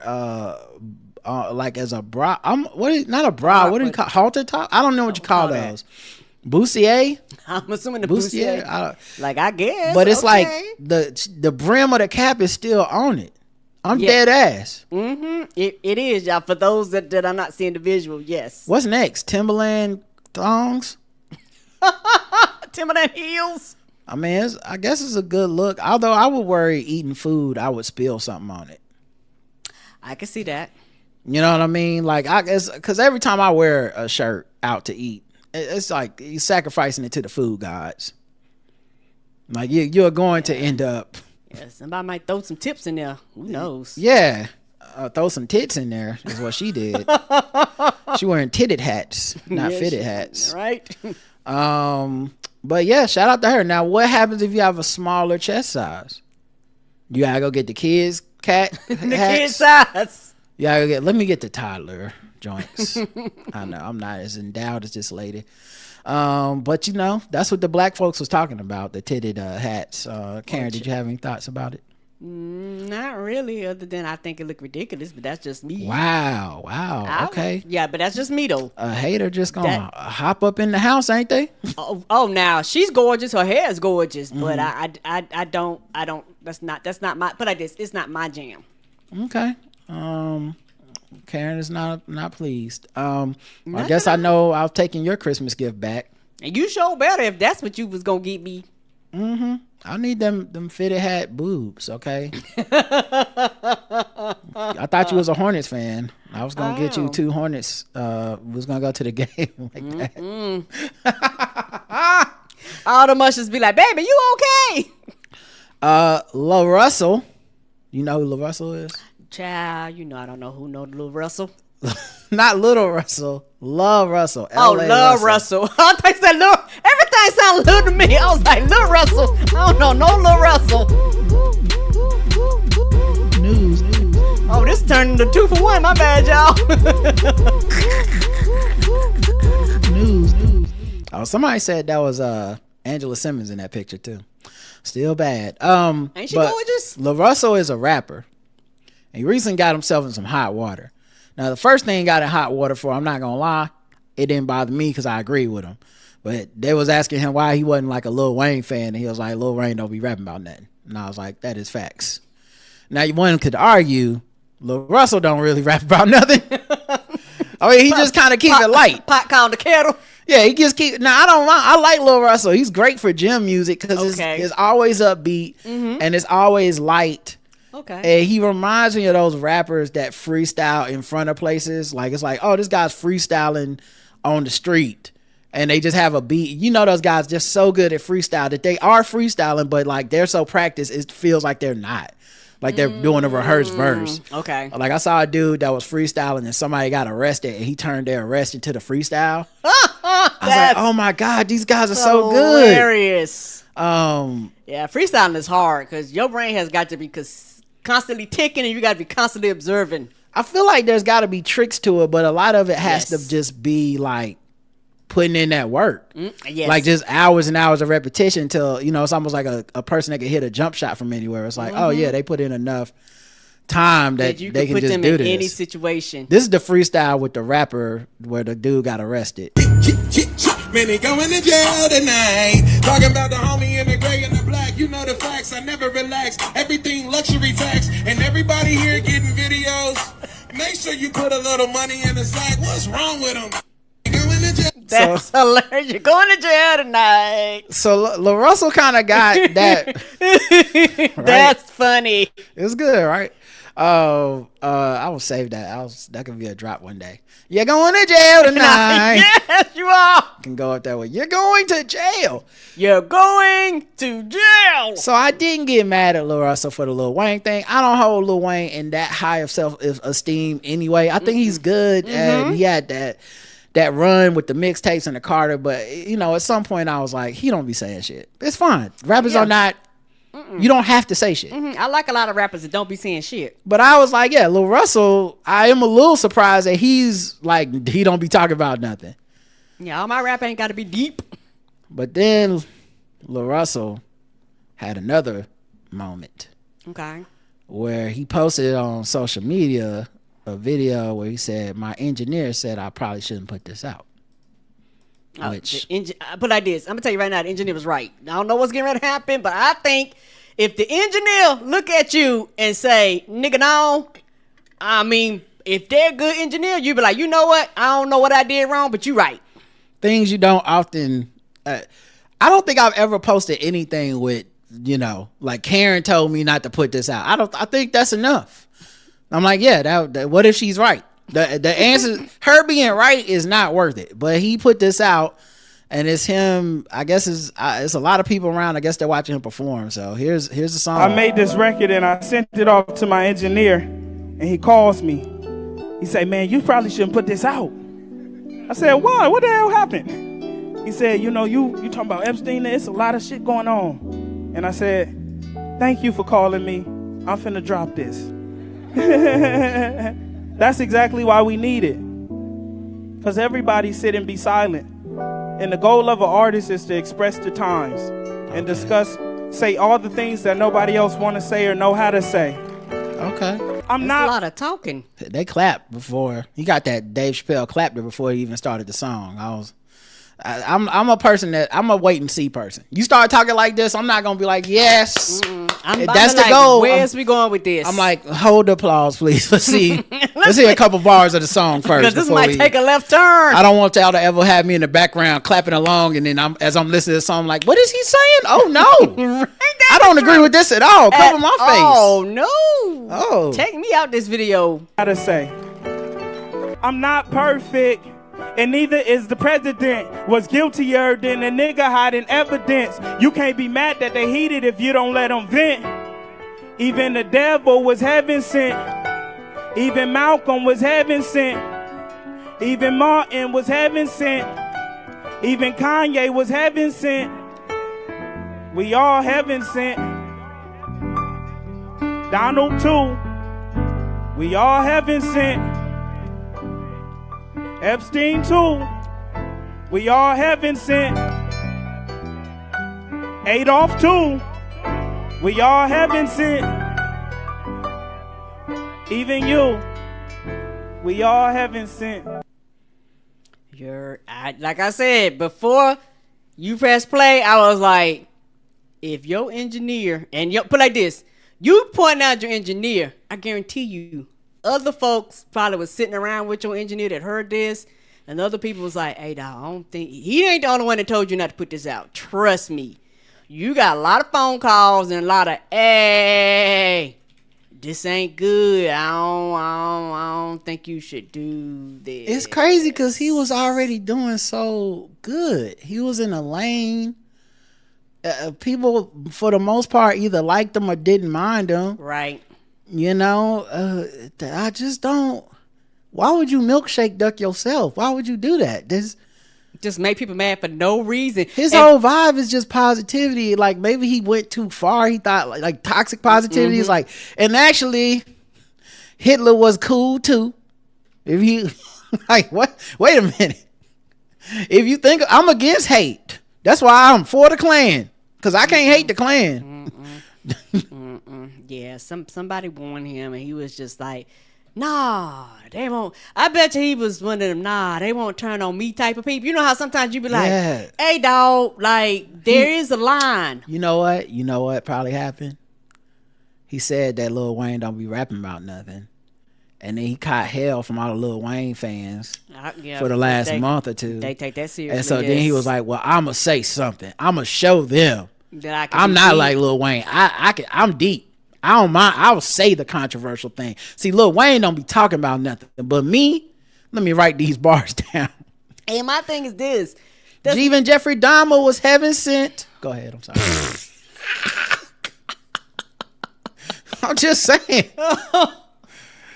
like as a bra. Not a bra. What do you call halter top? I don't know what you call those. Bustier. I'm assuming the bustier. I guess. But it's like the brim of the cap is still on it. I'm dead ass. It is, y'all. For those that are not seeing the visual, yes. What's next? Timberland thongs. Timberland heels. I mean, I guess it's a good look. Although I would worry eating food, I would spill something on it. I can see that. You know what I mean? Like, I guess, because every time I wear a shirt out to eat, it's like you're sacrificing it to the food gods. Like, you're going to end up. Yeah, somebody might throw some tips in there. Who knows? Yeah. Throw some tits in there is what she did. She wearing titted hats, not fitted hats. Right. But yeah, shout out to her. Now, what happens if you have a smaller chest size? You gotta go get the kids cat The kid size. You gotta get. Let me get the toddler joints. I know I'm not as endowed as this lady. But you know, that's what the black folks was talking about, the titted hats. Karen, did you have any thoughts about it? Not really, other than I think it looked ridiculous, but that's just me. Wow. Okay. Yeah, but that's just me though. A hater just gonna hop up in the house, ain't they? Oh, now she's gorgeous. Her hair is gorgeous, but I don't. That's not my. But it's not my jam. Okay. Karen is not pleased. I guess I know I've taken your Christmas gift back. And you sure better if that's what you was gonna get me. Mm-hmm. I need them fitted hat boobs, okay? I thought you was a Hornets fan. I was gonna get you 2 Hornets. Was gonna go to the game like that. All the mushes be like, baby, you okay? LaRussell. You know who LaRussell is? Child, you know I don't know who know LaRussell. Not Little Russell. LaRussell. Oh, LaRussell. I thought you said Lil. Everything sounded little to me. I was like, LaRussell. I don't know no LaRussell. News. Oh, this turned into 2 for 1. My bad, y'all. News. Oh, somebody said that was Angela Simmons in that picture too. Still bad. Ain't she gorgeous? LaRussell is a rapper. And he recently got himself in some hot water. Now, the first thing he got in hot water for, I'm not gonna lie, it didn't bother me because I agree with him. But they was asking him why he wasn't like a Lil Wayne fan, and he was like, Lil Wayne don't be rapping about nothing. And I was like, that is facts. Now, one could argue LaRussell don't really rap about nothing. I mean, he just kind of keep it light. Pot calling the kettle. Yeah, he just keep. Now, I don't mind. I like Lil Russell. He's great for gym music because it's always upbeat and it's always light. Okay. And he reminds me of those rappers that freestyle in front of places. Like, it's like, oh, this guy's freestyling on the street. And they just have a beat. You know, those guys just so good at freestyle that they are freestyling, but like they're so practiced, it feels like they're not. Like they're doing a rehearsed verse. Okay. Like I saw a dude that was freestyling and somebody got arrested and he turned their arrest into the freestyle. I was like, oh my God, these guys are so good. Hilarious. Yeah, freestyling is hard because your brain has got to be constantly ticking and you got to be constantly observing. I feel like there's got to be tricks to it, but a lot of it has to just be like putting in that work. Like just hours and hours of repetition till, you know, it's almost like a person that can hit a jump shot from anywhere. It's like, oh yeah, they put in enough time that you they can put just them do in this. any situation. This is the freestyle with the rapper where the dude got arrested. Man, they going to jail tonight. Talking about the homie in the gray and the black. You know the facts, I never relax. Everything luxury tax. And everybody here getting videos. Make sure you put a little money in the sack. What's wrong with them? Going to jail. That's hilarious. You're going to jail tonight. So LaRussell kind of got that. Right? That's funny. It's good, right? I will save that. That could be a drop one day. You're going to jail tonight. Yes, you are. Can go up that way. You're going to jail. You're going to jail. So I didn't get mad at Lil Russell for the Lil Wayne thing. I don't hold Lil Wayne in that high of self-esteem anyway. I think he's good, and he had that run with the mixtapes and the Carter. But you know, at some point I was like, he don't be saying shit. It's fine. Rappers are not. You don't have to say shit. I like a lot of rappers that don't be saying shit. But I was like, yeah, Lil Russell, I am a little surprised that he's like, he don't be talking about nothing. Yeah, all my rap ain't got to be deep. But then Lil Russell had another moment. Okay. Where he posted on social media a video where he said, my engineer said I probably shouldn't put this out. Which, but like this, I'm gonna tell you right now, the engineer was right. I don't know what's getting ready to happen, but I think if the engineer look at you and say, nigga, no, I mean, if they're a good engineer, you be like, you know what? I don't know what I did wrong, but you right. Things you don't often, I don't think I've ever posted anything with, you know, like Karen told me not to put this out. I think that's enough. I'm like, yeah, that what if she's right? The answer, her being right is not worth it. But he put this out, and it's him. I guess it's a lot of people around. I guess they're watching him perform. So here's the song. I made this record and I sent it off to my engineer, and he calls me. He said, "Man, you probably shouldn't put this out." I said, "Why? What the hell happened?" He said, "You know, you talking about Epstein? It's a lot of shit going on." And I said, "Thank you for calling me. I'm finna drop this." That's exactly why we need it. Because everybody sit and be silent. And the goal of an artist is to express the times and discuss, say all the things that nobody else want to say or know how to say. Okay. That's a lot of talking. They clapped before. He got that Dave Chappelle clapped it before he even started the song. I'm a person that I'm a wait and see person. You start talking like this, I'm not gonna be like, yes. That's the goal. Where's we going with this? I'm like, hold the applause, please. Let's see. Let's see a couple bars of the song first. Because this might take a left turn. I don't want y'all to ever have me in the background clapping along, and then as I'm listening to the song, I'm like, what is he saying? Oh no, I don't agree with this at all. Cover my face. Oh no. Oh, take me out this video. How to say? I'm not perfect. And neither is the president. Was guiltier than a nigga hiding evidence. You can't be mad that they heated if you don't let them vent. Even the devil was heaven sent. Even Malcolm was heaven sent. Even Martin was heaven sent. Even Kanye was heaven sent. We all heaven sent. Donald too. We all heaven sent. Epstein too. We all heaven sent. Adolf too. We all heaven sent. Even you. We all heaven sent. Like I said, before you press play, I was like, if your engineer, and put like this, you point out your engineer, I guarantee you, other folks probably was sitting around with your engineer that heard this, and other people was like, hey, dog, I don't think he ain't the only one that told you not to put this out. Trust me. You got a lot of phone calls and a lot of, hey, this ain't good. I don't think you should do this. It's crazy because he was already doing so good. He was in a lane. People, for the most part, either liked him or didn't mind him. Right. You know, I just don't. Why would you milkshake duck yourself? Why would you do that? This just make people mad for no reason. His whole vibe is just positivity. Like maybe he went too far. He thought like toxic positivity is like, and actually, Hitler was cool too. If you like, what? Wait a minute. If you think I'm against hate, that's why I'm for the Klan, because I can't hate the Klan. Yeah, somebody warned him, and he was just like, nah, they won't. I bet you he was one of them, nah, they won't turn on me type of people. You know how sometimes you be like, hey, dog, like, there is a line. You know what probably happened? He said that Lil Wayne don't be rapping about nothing. And then he caught hell from all the Lil Wayne fans for the last month or two. They take that seriously. And so then he was like, well, I'm going to say something. I'm going to show them. I'm not like Lil Wayne. I'm deep. I don't mind. I'll say the controversial thing. See, Lil Wayne don't be talking about nothing. But me, let me write these bars down. And my thing is this. Even Jeffrey Dahmer was heaven sent. Go ahead. I'm sorry. I'm just saying.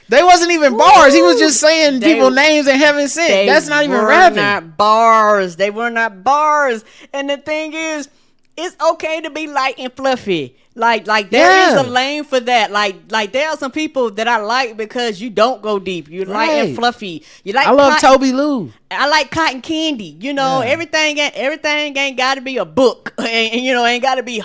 They wasn't even bars. He was just saying people names and heaven sent. That's not even rapping. Not bars. They were not bars. And the thing is, it's okay to be light and fluffy. Like there is a lane for that. Like there are some people that I like because you don't go deep. You're light and fluffy. You like. I love Toby Lou. I like cotton candy. You know, everything ain't got to be a book, and you know, ain't got to be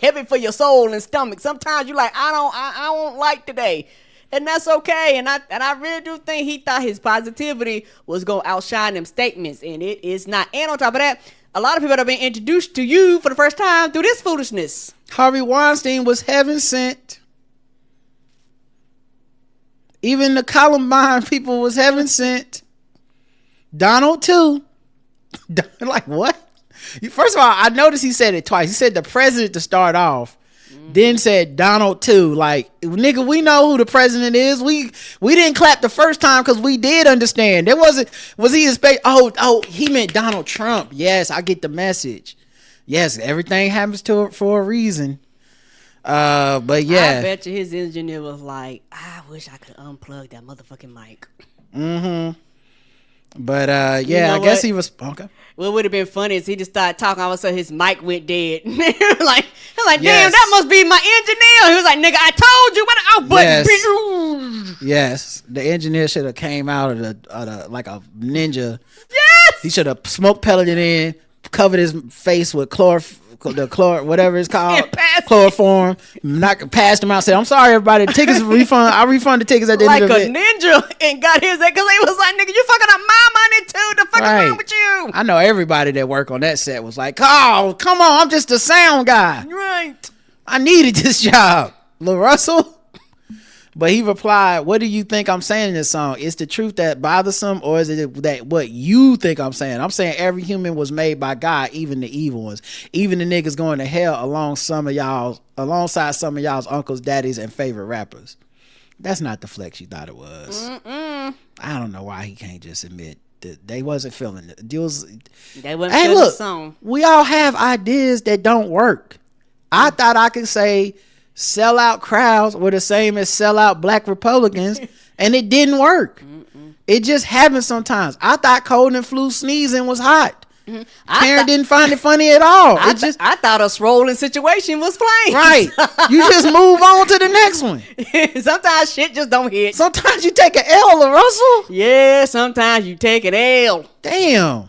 heavy for your soul and stomach. Sometimes you like I don't like today. And that's okay. And I really do think he thought his positivity was gonna outshine them statements, and it is not. And on top of that, a lot of people are being introduced to you for the first time through this foolishness. Harvey Weinstein was heaven sent. Even the Columbine people was heaven sent. Donald too. Like what? First of all, I noticed he said it twice. He said the president to start off, then said Donald too. Like, nigga, we know who the president is. We didn't clap the first time because we did understand. There was he expect? Oh, he meant Donald Trump. Yes, I get the message. Yes, everything happens for a reason. But yeah, I bet you his engineer was like, I wish I could unplug that motherfucking mic. But yeah, You know I guess what? he was okay. What would have been funny is he just started talking. All of a sudden, his mic went dead. like, damn, Yes. that must be my engineer. He was like, nigga, I told you what the off button. Yes, the engineer should have came out of the like a ninja. Yes. He should have smoke pelleted in, covered his face with whatever it's called, chloroform. Not passed him out. Said, "I'm sorry, everybody. The tickets refund. I refund the tickets at the Like end of a it." ninja and got his because he was like, nigga, you fucking up my money too. The fuck is wrong with you? I know everybody that worked on that set was like, "Oh, come on, I'm just a sound guy. Right. I needed this job, LaRussell." But he replied, "What do you think I'm saying in this song? Is the truth that bothersome, or is it that what you think I'm saying? I'm saying every human was made by God, even the evil ones, even the niggas going to hell alongside some of y'all's uncles, daddies, and favorite rappers." That's not the flex you thought it was. I don't know why he can't just admit that they wasn't feeling it. They wasn't Hey, feeling look, the song. we all have ideas that don't work. I thought I could say sellout crowds were the same as sellout black Republicans, and it didn't work. It just happens sometimes. I thought cold and flu sneezing was hot. Karen didn't find it funny at all. I thought a swollen situation was flames. Right. You just move on to the next one. Sometimes shit just don't hit. Sometimes you take an L, LaRussell. Yeah, sometimes you take an L. Damn.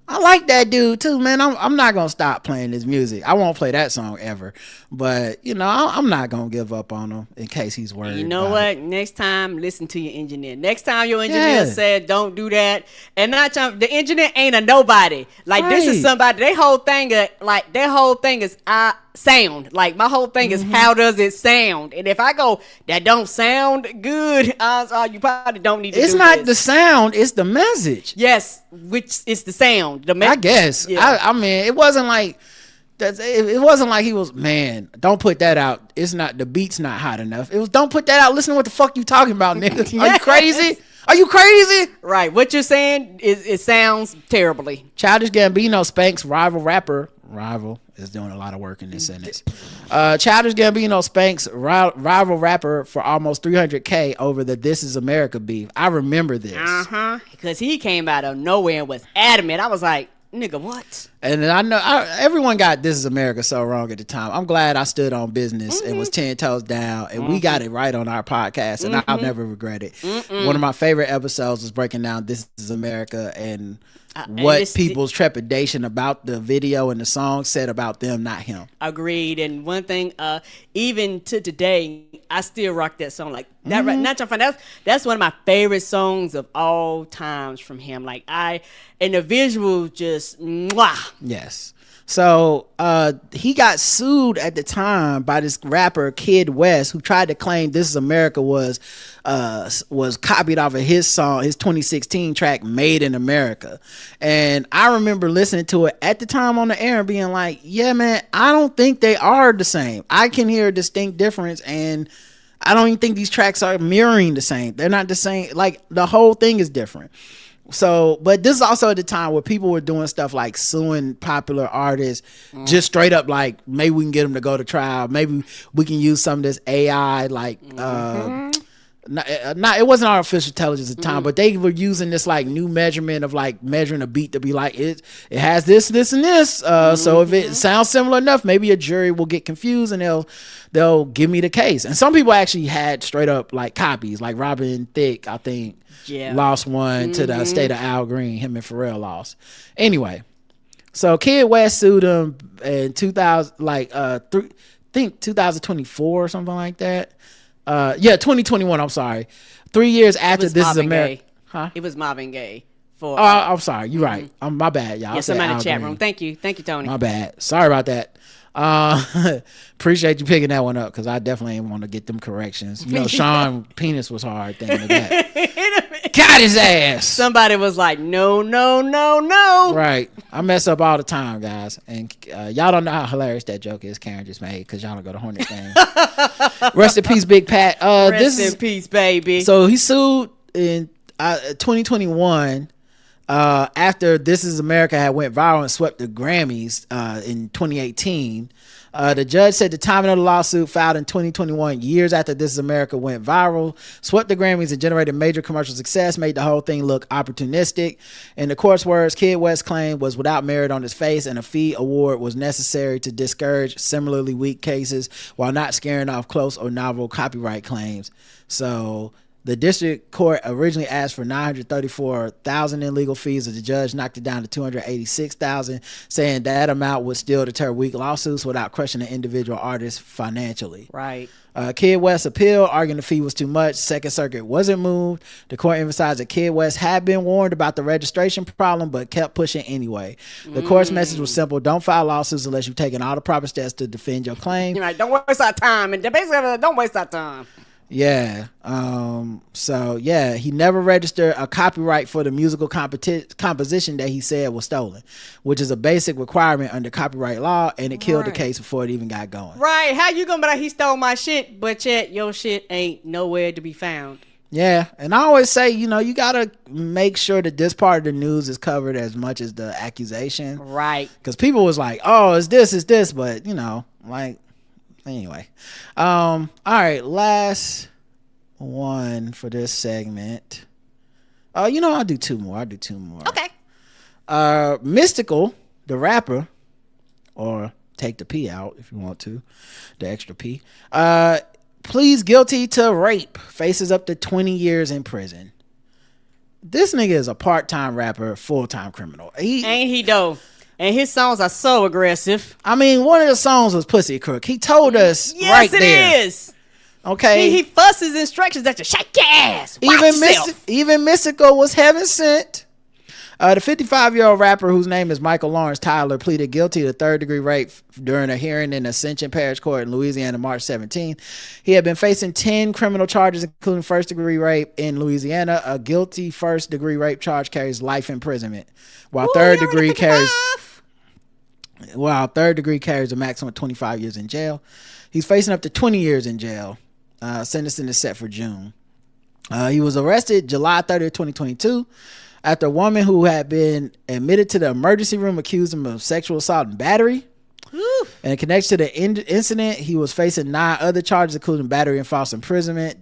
I like that dude too, man. I'm not gonna stop playing his music. I won't play that song ever, but you know, I'm not gonna give up on him in case he's worried. You know about what? it. Next time, listen to your engineer. Next time your engineer said don't do that, and not the engineer ain't a nobody. Like this is somebody. Their whole thing is sound. Like my whole thing is how does it sound? And if I go that don't sound good, you probably don't need to. It's do not this. the sound; it's the message. Yes, which is the sound. I guess. Yeah. I mean, it wasn't like that. It wasn't like he was, man, don't put that out. It's not, the beat's not hot enough. It was, don't put that out. Listen to what the fuck you talking about, nigga. Are you crazy? Are you crazy? Right. What you're saying is it sounds terribly. Childish Gambino, Spanks rival is doing a lot of work in this sentence. Childish Gambino Spanks rival rapper for almost 300K over the This Is America beef. I remember this. Because he came out of nowhere and was adamant. I was like, nigga, what? And I know everyone got This Is America so wrong at the time. I'm glad I stood on business and was 10 toes down, and we got it right on our podcast, and I'll never regret it. One of my favorite episodes was breaking down This Is America and what people's trepidation about the video and the song said about them, not him. Agreed. And one thing, even to today, I still rock that song. Like that, not your friend. That's one of my favorite songs of all times from him. Like and the visual just mwah. Yes. So he got sued at the time by this rapper Kid West, who tried to claim This Is America was copied off of his song, his 2016 track Made in America. And I remember listening to it at the time on the air and being like, yeah, man, I don't think they are the same. I can hear a distinct difference, and I don't even think these tracks are mirroring the same. They're not the same. Like, the whole thing is different. So, but this is also at the time where people were doing stuff like suing popular artists, just straight up like, maybe we can get them to go to trial. Maybe we can use some of this AI, like, it wasn't artificial intelligence at the time, but they were using this like new measurement of like measuring a beat to be like, it has this, and this. So if it sounds similar enough, maybe a jury will get confused and they'll give me the case. And some people actually had straight up like copies, like Robin Thicke, I think. Yeah. Lost one to the state of Al Green. Him and Pharrell lost. Anyway, so Kid West sued him in 2024 or something like that. 2021. I'm sorry. 3 years after This Is America. Huh? It was Marvin Gaye. I'm sorry. You're right. My bad, y'all. Yeah, somebody in the chat room. Thank you, Tony. My bad. Sorry about that. Appreciate you picking that one up, because I definitely didn't want to get them corrections. You know, Sean penis was hard thinking of that. Got his ass. Somebody was like, no. Right. I mess up all the time, guys. And y'all don't know how hilarious that joke is Karen just made because y'all don't go to Hornets games. Rest in peace, Big Pat. Rest in peace, baby. So he sued in 2021 after This Is America had went viral and swept the Grammys in 2018. The judge said the timing of the lawsuit filed in 2021, years after This Is America went viral, swept the Grammys and generated major commercial success, made the whole thing look opportunistic. In the court's words, Kid West's claim was without merit on his face, and a fee award was necessary to discourage similarly weak cases while not scaring off close or novel copyright claims. So the district court originally asked for $934,000 in legal fees, and the judge knocked it down to $286,000, saying that amount would still deter weak lawsuits without crushing the individual artist financially. Right. Kid West appealed, arguing the fee was too much. Second Circuit wasn't moved. The court emphasized that Kid West had been warned about the registration problem, but kept pushing anyway. The court's message was simple: don't file lawsuits unless you've taken all the proper steps to defend your claim. You're like, don't waste our time, and basically, don't waste our time. Yeah. So yeah, he never registered a copyright for the musical composition that he said was stolen, which is a basic requirement under copyright law, and it killed the case before it even got going. Right. How you gonna be like, he stole my shit, but yet your shit ain't nowhere to be found? Yeah. And I always say, you gotta make sure that this part of the news is covered as much as the accusation. Right. Because people was like, oh, it's this, but anyway. All right, last one for this segment. I'll do two more. Okay. Mystikal, the rapper, or take the P out if you want to, the extra P, pleads guilty to rape, faces up to 20 years in prison. This nigga is a part-time rapper, full-time criminal. Ain't he though? And his songs are so aggressive. I mean, one of the songs was Pussy Crook. He told us right there. Yes, it is. Okay. He fusses instructions at you. Shake your ass. Even Mystikal was heaven sent. The 55-year-old rapper, whose name is Michael Lawrence Tyler, pleaded guilty to third-degree rape during a hearing in Ascension Parish Court in Louisiana March 17th. He had been facing 10 criminal charges, including first-degree rape in Louisiana. A guilty first-degree rape charge carries life imprisonment, while third-degree carries a maximum of 25 years in jail. He's facing up to 20 years in jail. Sentencing is set for June. He was arrested July 30th, 2022. After a woman who had been admitted to the emergency room accused him of sexual assault and battery. Oof. And in connection to the incident, he was facing 9 other charges, including battery and false imprisonment.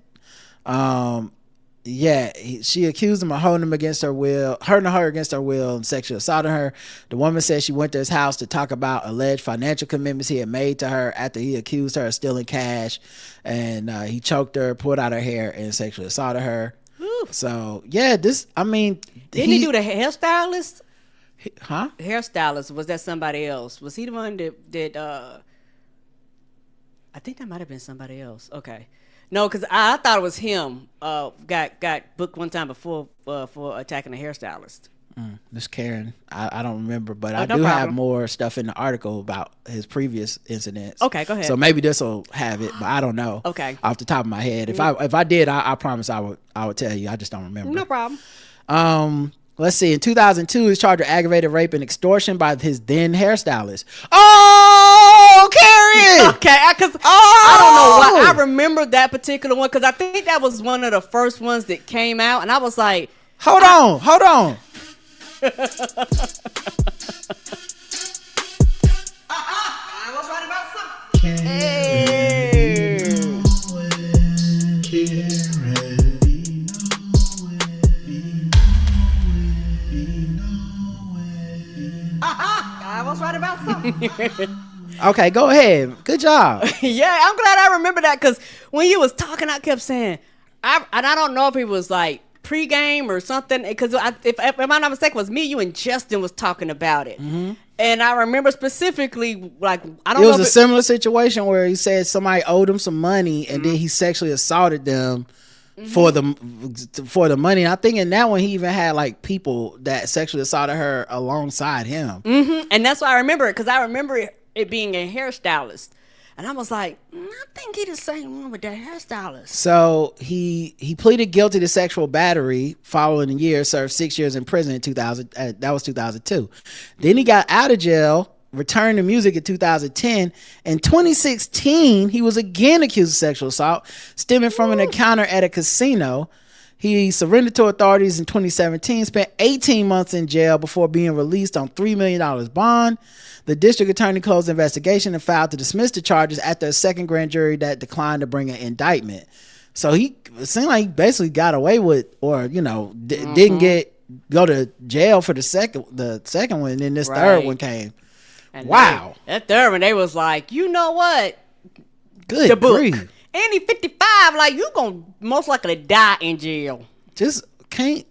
She accused him of hurting her against her will and sexually assaulting her. The woman said she went to his house to talk about alleged financial commitments he had made to her after he accused her of stealing cash, and he choked her, pulled out her hair, and sexually assaulted her. Oof. So yeah, didn't he do the hairstylist? Huh? Hairstylist, was that somebody else? Was he the one that I think that might have been somebody else. Okay. No, because I thought it was him. Got booked one time before for attacking a hairstylist. This Karen, I don't remember, but I do have more stuff in the article about his previous incidents. Okay, go ahead. So maybe this will have it, but I don't know. Okay, off the top of my head, if I did, I promise I would tell you. I just don't remember. No problem. Let's see. In 2002, he was charged with aggravated rape and extortion by his then hairstylist. Oh, Karen! Okay, because I don't know why I remember that particular one, because I think that was one of the first ones that came out, and I was like, hold on. I was right about something. I was right about something. Okay, go ahead. Good job. Yeah, I'm glad I remember that, because when you was talking, I kept saying, and I don't know if it was like pregame or something, because if I'm not mistaken, it was me, you, and Justin was talking about it. Mm-hmm. And I remember specifically, like, I don't know. It was a similar situation where he said somebody owed him some money, and then he sexually assaulted them for the money. And I think in that one, he even had like people that sexually assaulted her alongside him. Mm-hmm. And that's why I remember it, because I remember it being a hairstylist. And I was like, I think he the same one with that hairstylist. So he pleaded guilty to sexual battery following a year, served 6 years in prison in 2000. That was 2002. Then he got out of jail, returned to music in 2010. In 2016, he was again accused of sexual assault, stemming from an encounter at a casino. He surrendered to authorities in 2017, spent 18 months in jail before being released on $3 million bond. The district attorney closed the investigation and filed to dismiss the charges after a second grand jury that declined to bring an indictment. So it seemed like he basically got away with, or, didn't go to jail for the second one, and then this third one came. And wow. That third one, they was like, you know what? Good grief. And he 55, like, you gonna most likely die in jail. Just keep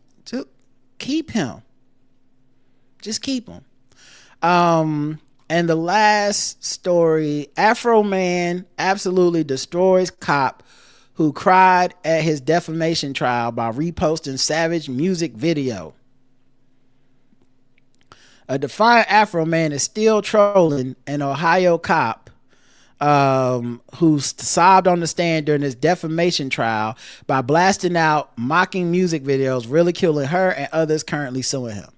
him. Just keep him. And the last story, Afroman absolutely destroys cop who cried at his defamation trial by reposting savage music video. A defiant Afroman is still trolling an Ohio cop who sobbed on the stand during his defamation trial by blasting out mocking music videos, ridiculing her and others currently suing him.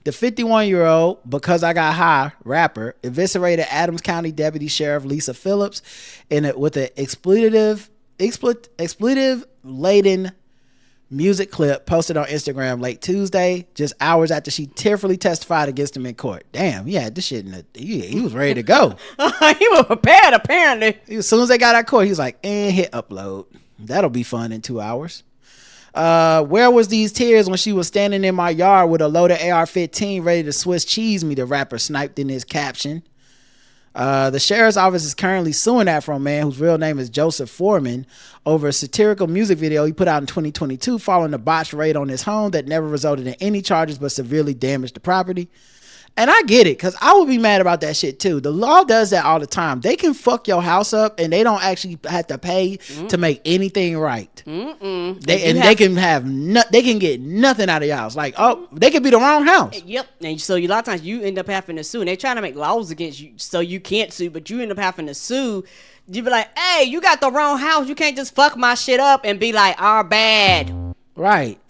The 51-year-old, Because I Got High rapper, eviscerated Adams County Deputy Sheriff Lisa Phillips with an expletive-laden music clip posted on Instagram late Tuesday, just hours after she tearfully testified against him in court. Damn, he had this shit he was ready to go. He was prepared, apparently. As soon as they got out of court, he was like, hit upload. That'll be fun in 2 hours. Where was these tears when she was standing in my yard with a loaded AR-15 ready to Swiss cheese me, the rapper sniped in his caption. The sheriff's office is currently suing Afroman, whose real name is Joseph Foreman, over a satirical music video he put out in 2022 following a botched raid on his home that never resulted in any charges but severely damaged the property. And I get it, because I would be mad about that shit too. The law does that all the time. They can fuck your house up and they don't actually have to pay to make anything right. They can get nothing out of your house. Like, they could be the wrong house. Yep. And so a lot of times you end up having to sue. And they're trying to make laws against you so you can't sue, but you end up having to sue. You be like, hey, you got the wrong house. You can't just fuck my shit up and be like, our bad. Right.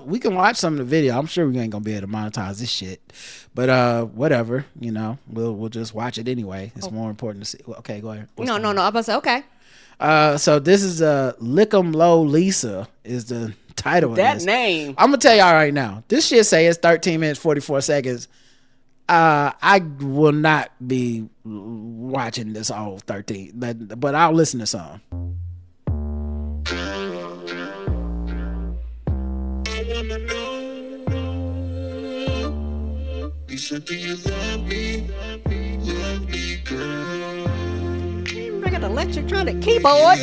We can watch some of the video. I'm sure we ain't gonna be able to monetize this shit, but whatever. We'll just watch it anyway. It's more important to see. Okay, go ahead. No. I'm about to say okay. So this is Lick 'em Low Lisa is the title of this. That name. I'm gonna tell y'all right now. This shit say it's 13 minutes 44 seconds. I will not be watching this all 13, but I'll listen to some. I got an electronic keyboard.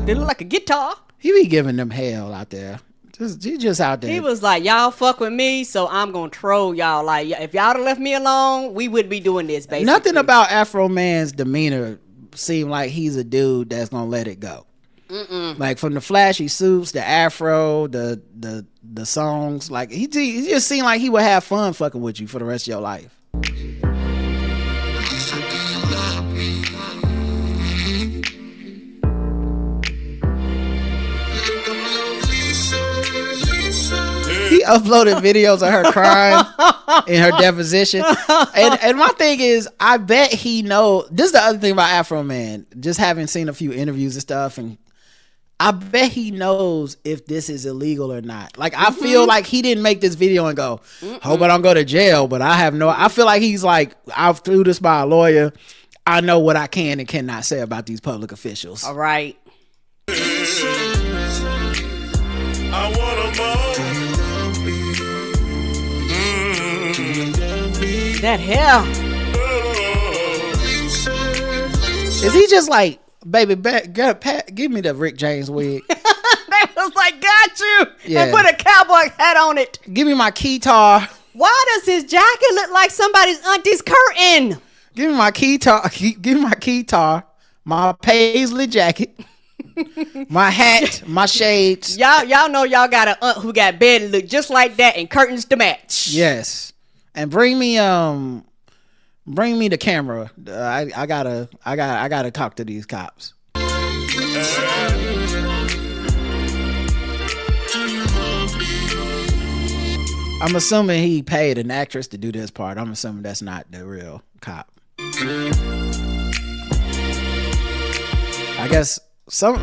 They look like a guitar. He be giving them hell out there. He just out there. He was like, y'all fuck with me, so I'm gonna troll y'all. Like, if y'all had left me alone, we wouldn't be doing this, basically. Nothing about Afroman's demeanor seemed like he's a dude that's gonna let it go. Like, from the flashy suits, the afro, the songs, like he just seemed like he would have fun fucking with you for the rest of your life. He uploaded videos of her crying in her deposition. And my thing is, I bet he knows. This is the other thing about Afroman, just having seen a few interviews and stuff, and I bet he knows if this is illegal or not. Like, I feel like he didn't make this video and go, hope I don't go to jail, but I feel like he's like, I've through this by a lawyer. I know what I can and cannot say about these public officials. All right. I want them all. That hair. Is he just like, baby, give me the Rick James wig? They was like, got you. Yeah. And put a cowboy hat on it. Give me my keytar. Why does his jacket look like somebody's auntie's curtain? Give me my keytar. Give me my keytar. My paisley jacket. My hat. My shades. Y'all know y'all got an aunt who got bed look just like that and curtains to match. Yes. And bring me Bring me the camera. I gotta talk to these cops. I'm assuming he paid an actress to do this part. I'm assuming that's not the real cop. I guess some of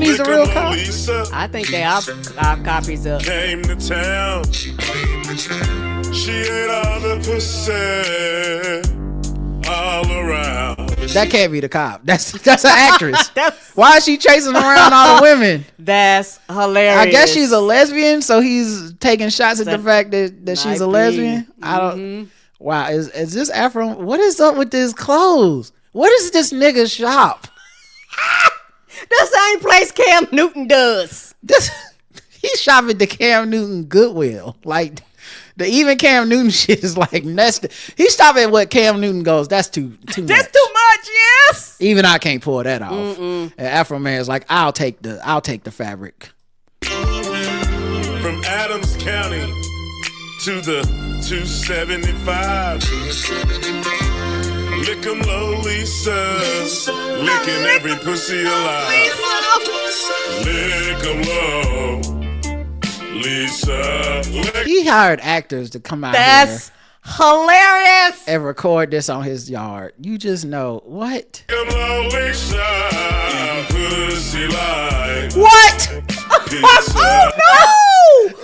these are real cops. I think they are copies of. Came to town. She ate all the pussy all around. That can't be the cop. That's an actress. Why is she chasing around all the women? That's hilarious. I guess she's a lesbian, so he's taking shots at the fact that she's a lesbian. I don't. Wow, is this Afro? What is up with this clothes? What is this nigga shop? The same place Cam Newton does. He's shopping at the Cam Newton Goodwill. Like even Cam Newton shit is like nested. He's stopping at what Cam Newton goes. That's too much. That's too much. Yes. Even I can't pull that off. And Afroman is like, I'll take the fabric. From Adams County to the 275. Lick 'em low, Lisa. Licking every pussy alive. Lick 'em low, Lisa. He hired actors to come out That's hilarious. and record this on his yard. You just know what? Lick 'em low, Lisa. Pussy like. What? Oh no!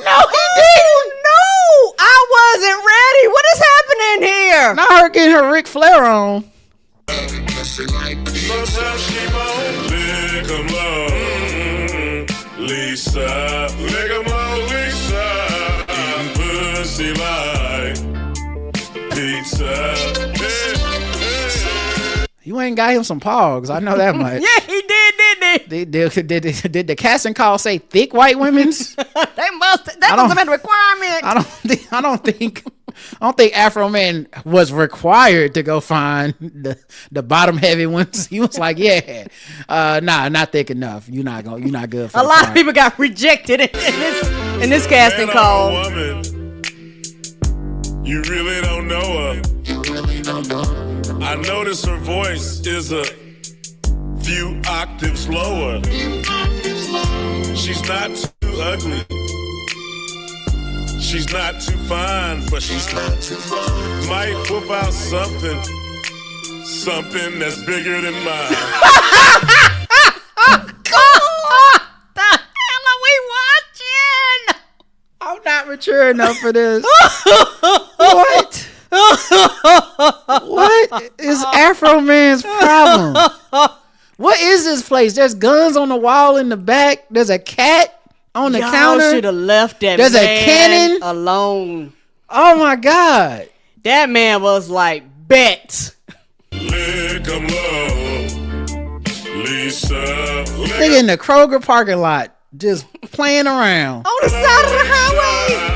No, he didn't. No, I wasn't ready. What is happening here? Not her getting her Ric Flair on. Sometimes she moan. Lick 'em low, Lisa. Lick 'em low, Lisa. Pussy like pizza. You ain't got him some pogs. I know that much. Yeah, he did, didn't he? Did the casting call say thick white women's? That must have been a requirement. I don't think Afroman was required to go find the bottom heavy ones. He was like, yeah, not thick enough. You're not good for a lot of people got rejected in this casting call. Woman, you really don't know her. I notice her voice is a few octaves lower. She's not too ugly. She's not too fine, but she's not too fine. Might whip out something that's bigger than mine. What the hell are we watching? I'm not mature enough for this. What? What is Afroman's problem? What is this place? There's guns on the wall in the back. There's a cat on the counter. Should have left that There's man a cannon alone. Oh my God. That man was like, bet. Lick 'em low, Lisa. Nigga in the Kroger parking lot, just playing around. On the side of the highway.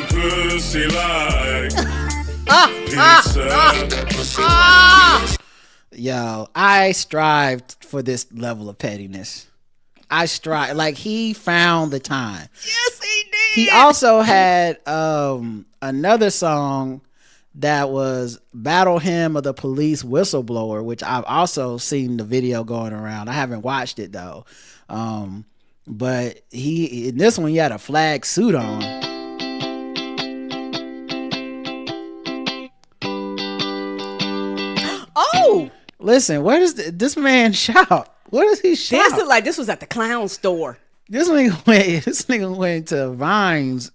Pussy like pizza. Yo, I strived for this level of pettiness. I strive. Like, he found the time. Yes, he did. He also had another song that was Battle Hymn of the Police Whistleblower, which I've also seen the video going around. I haven't watched it though. But in this one, he had a flag suit on. Oh! Listen, where does this man shop? Where does he shop? This looked like this was at the clown store. This nigga went to Vines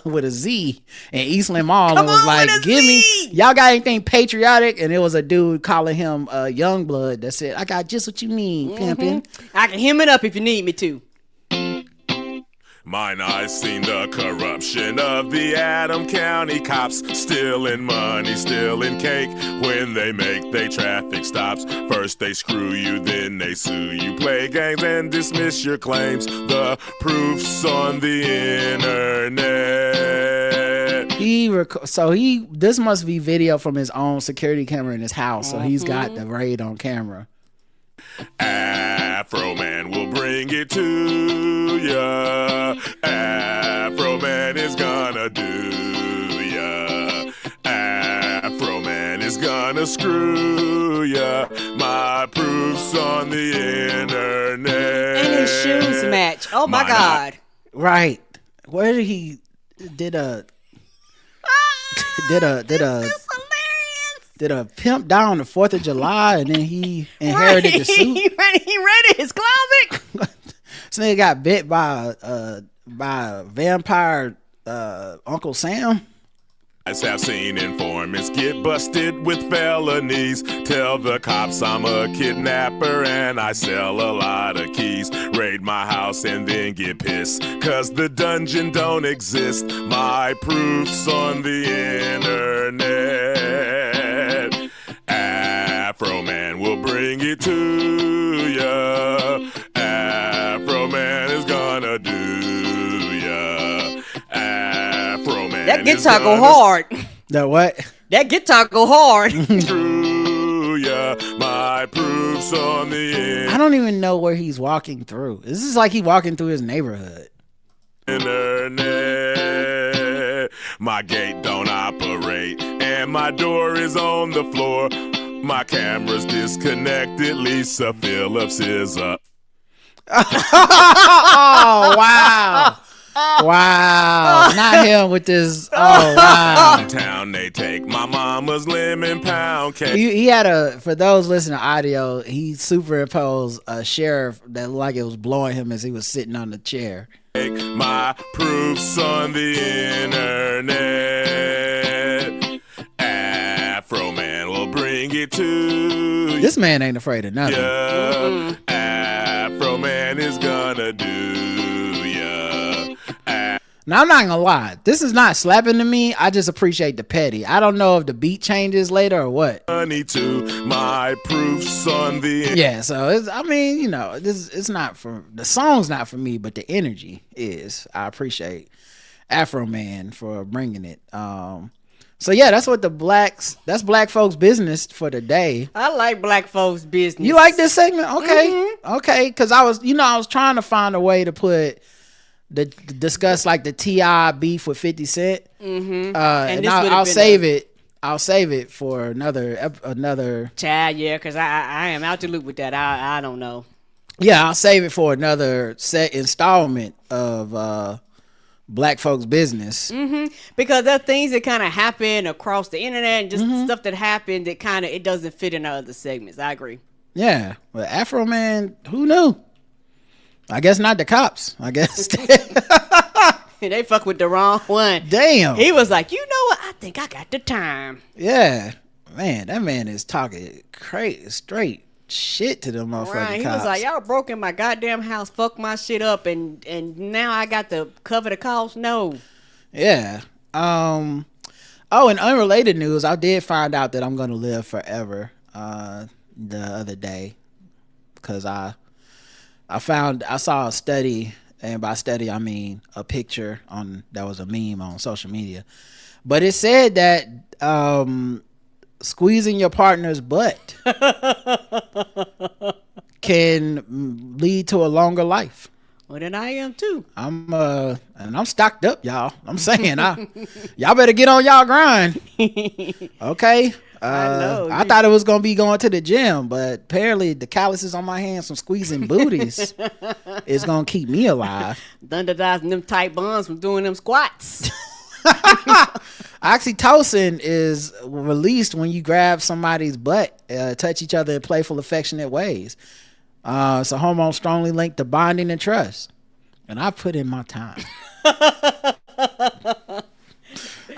with a Z in Eastland Mall and was like, give me, y'all got anything patriotic? And it was a dude calling him Youngblood that said, I got just what you need, pimpin'. I can hem it up if you need me to. Mine eyes seen the corruption of the Adam County cops, stealing money, stealing cake when they make they traffic stops. First they screw you, then they sue you, play games and dismiss your claims. The proof's on the internet. This must be video from his own security camera in his house, so he's got the raid on camera. Afroman will bring it to ya. Afroman is gonna do ya. Afroman is gonna screw ya. My proof's on the internet. And his shoes match. Oh my God. Right. Where did he did a pimp down the 4th of July and then he inherited the suit? He rented his closet. This nigga got bit by a vampire Uncle Sam. Have seen informants get busted with felonies. Tell the cops I'm a kidnapper and I sell a lot of keys. Raid my house and then get pissed, cause the dungeon don't exist. My proof's on the internet. Afroman will bring it to ya. Afroman is gonna do ya. Afroman. That guitar go hard. That what? That guitar go hard. My proof's on the internet. I don't even know where he's walking through. This is like he walking through his neighborhood. Internet. My gate don't operate and my door is on the floor. My camera's disconnected. Lisa Phillips is up. Oh wow. Wow. Not him with this. Oh wow. Town they take my mama's lemon pound cake. He had for those listening to audio, he superimposed a sheriff that looked like it was blowing him as he was sitting on the chair. My proof's on the internet. Afroman will bring it to you. This man ain't afraid of nothing. Afroman is gonna do ya. Now, I'm not gonna lie. This is not slapping to me. I just appreciate the petty. I don't know if the beat changes later or what. Money to my proofs on the yeah. So it's, I mean, you know, it's not for the song's not for me, but the energy is. I appreciate Afroman for bringing it. So yeah, that's what that's black folks business for the day. I like black folks business. You like this segment? Okay. Okay. Cause I was trying to find a way to discuss like the T.I. beef with 50 Cent. And I'll save it. I'll save it for another child. Yeah, because I am out the loop with that. I don't know. Yeah, I'll save it for another set installment of black folks business. Because there are things that kind of happen across the internet and just stuff that happened that kind of it doesn't fit in our other segments. I agree. Yeah, but Afroman, who knew? I guess not the cops. I guess they fuck with the wrong one. Damn. He was like, you know what? I think I got the time. Yeah, man, that man is talking crazy straight shit to them motherfucking cops. He was like, y'all broke in my goddamn house, fucked my shit up, and now I got to cover the cost. No. Yeah. Oh, in unrelated news, I did find out that I'm gonna live forever. The other day, because I saw a study, and by study I mean a picture that was a meme on social media, but it said that squeezing your partner's butt can lead to a longer life. Well, then I am too. And I'm stocked up, y'all. I'm saying, y'all better get on y'all grind. Okay. I thought it was gonna be going to the gym, but apparently the calluses on my hands from squeezing booties is gonna keep me alive. Thunderdizing them tight buns from doing them squats. Oxytocin is released when you grab somebody's butt, touch each other in playful, affectionate ways. It's a hormone strongly linked to bonding and trust. And I put in my time.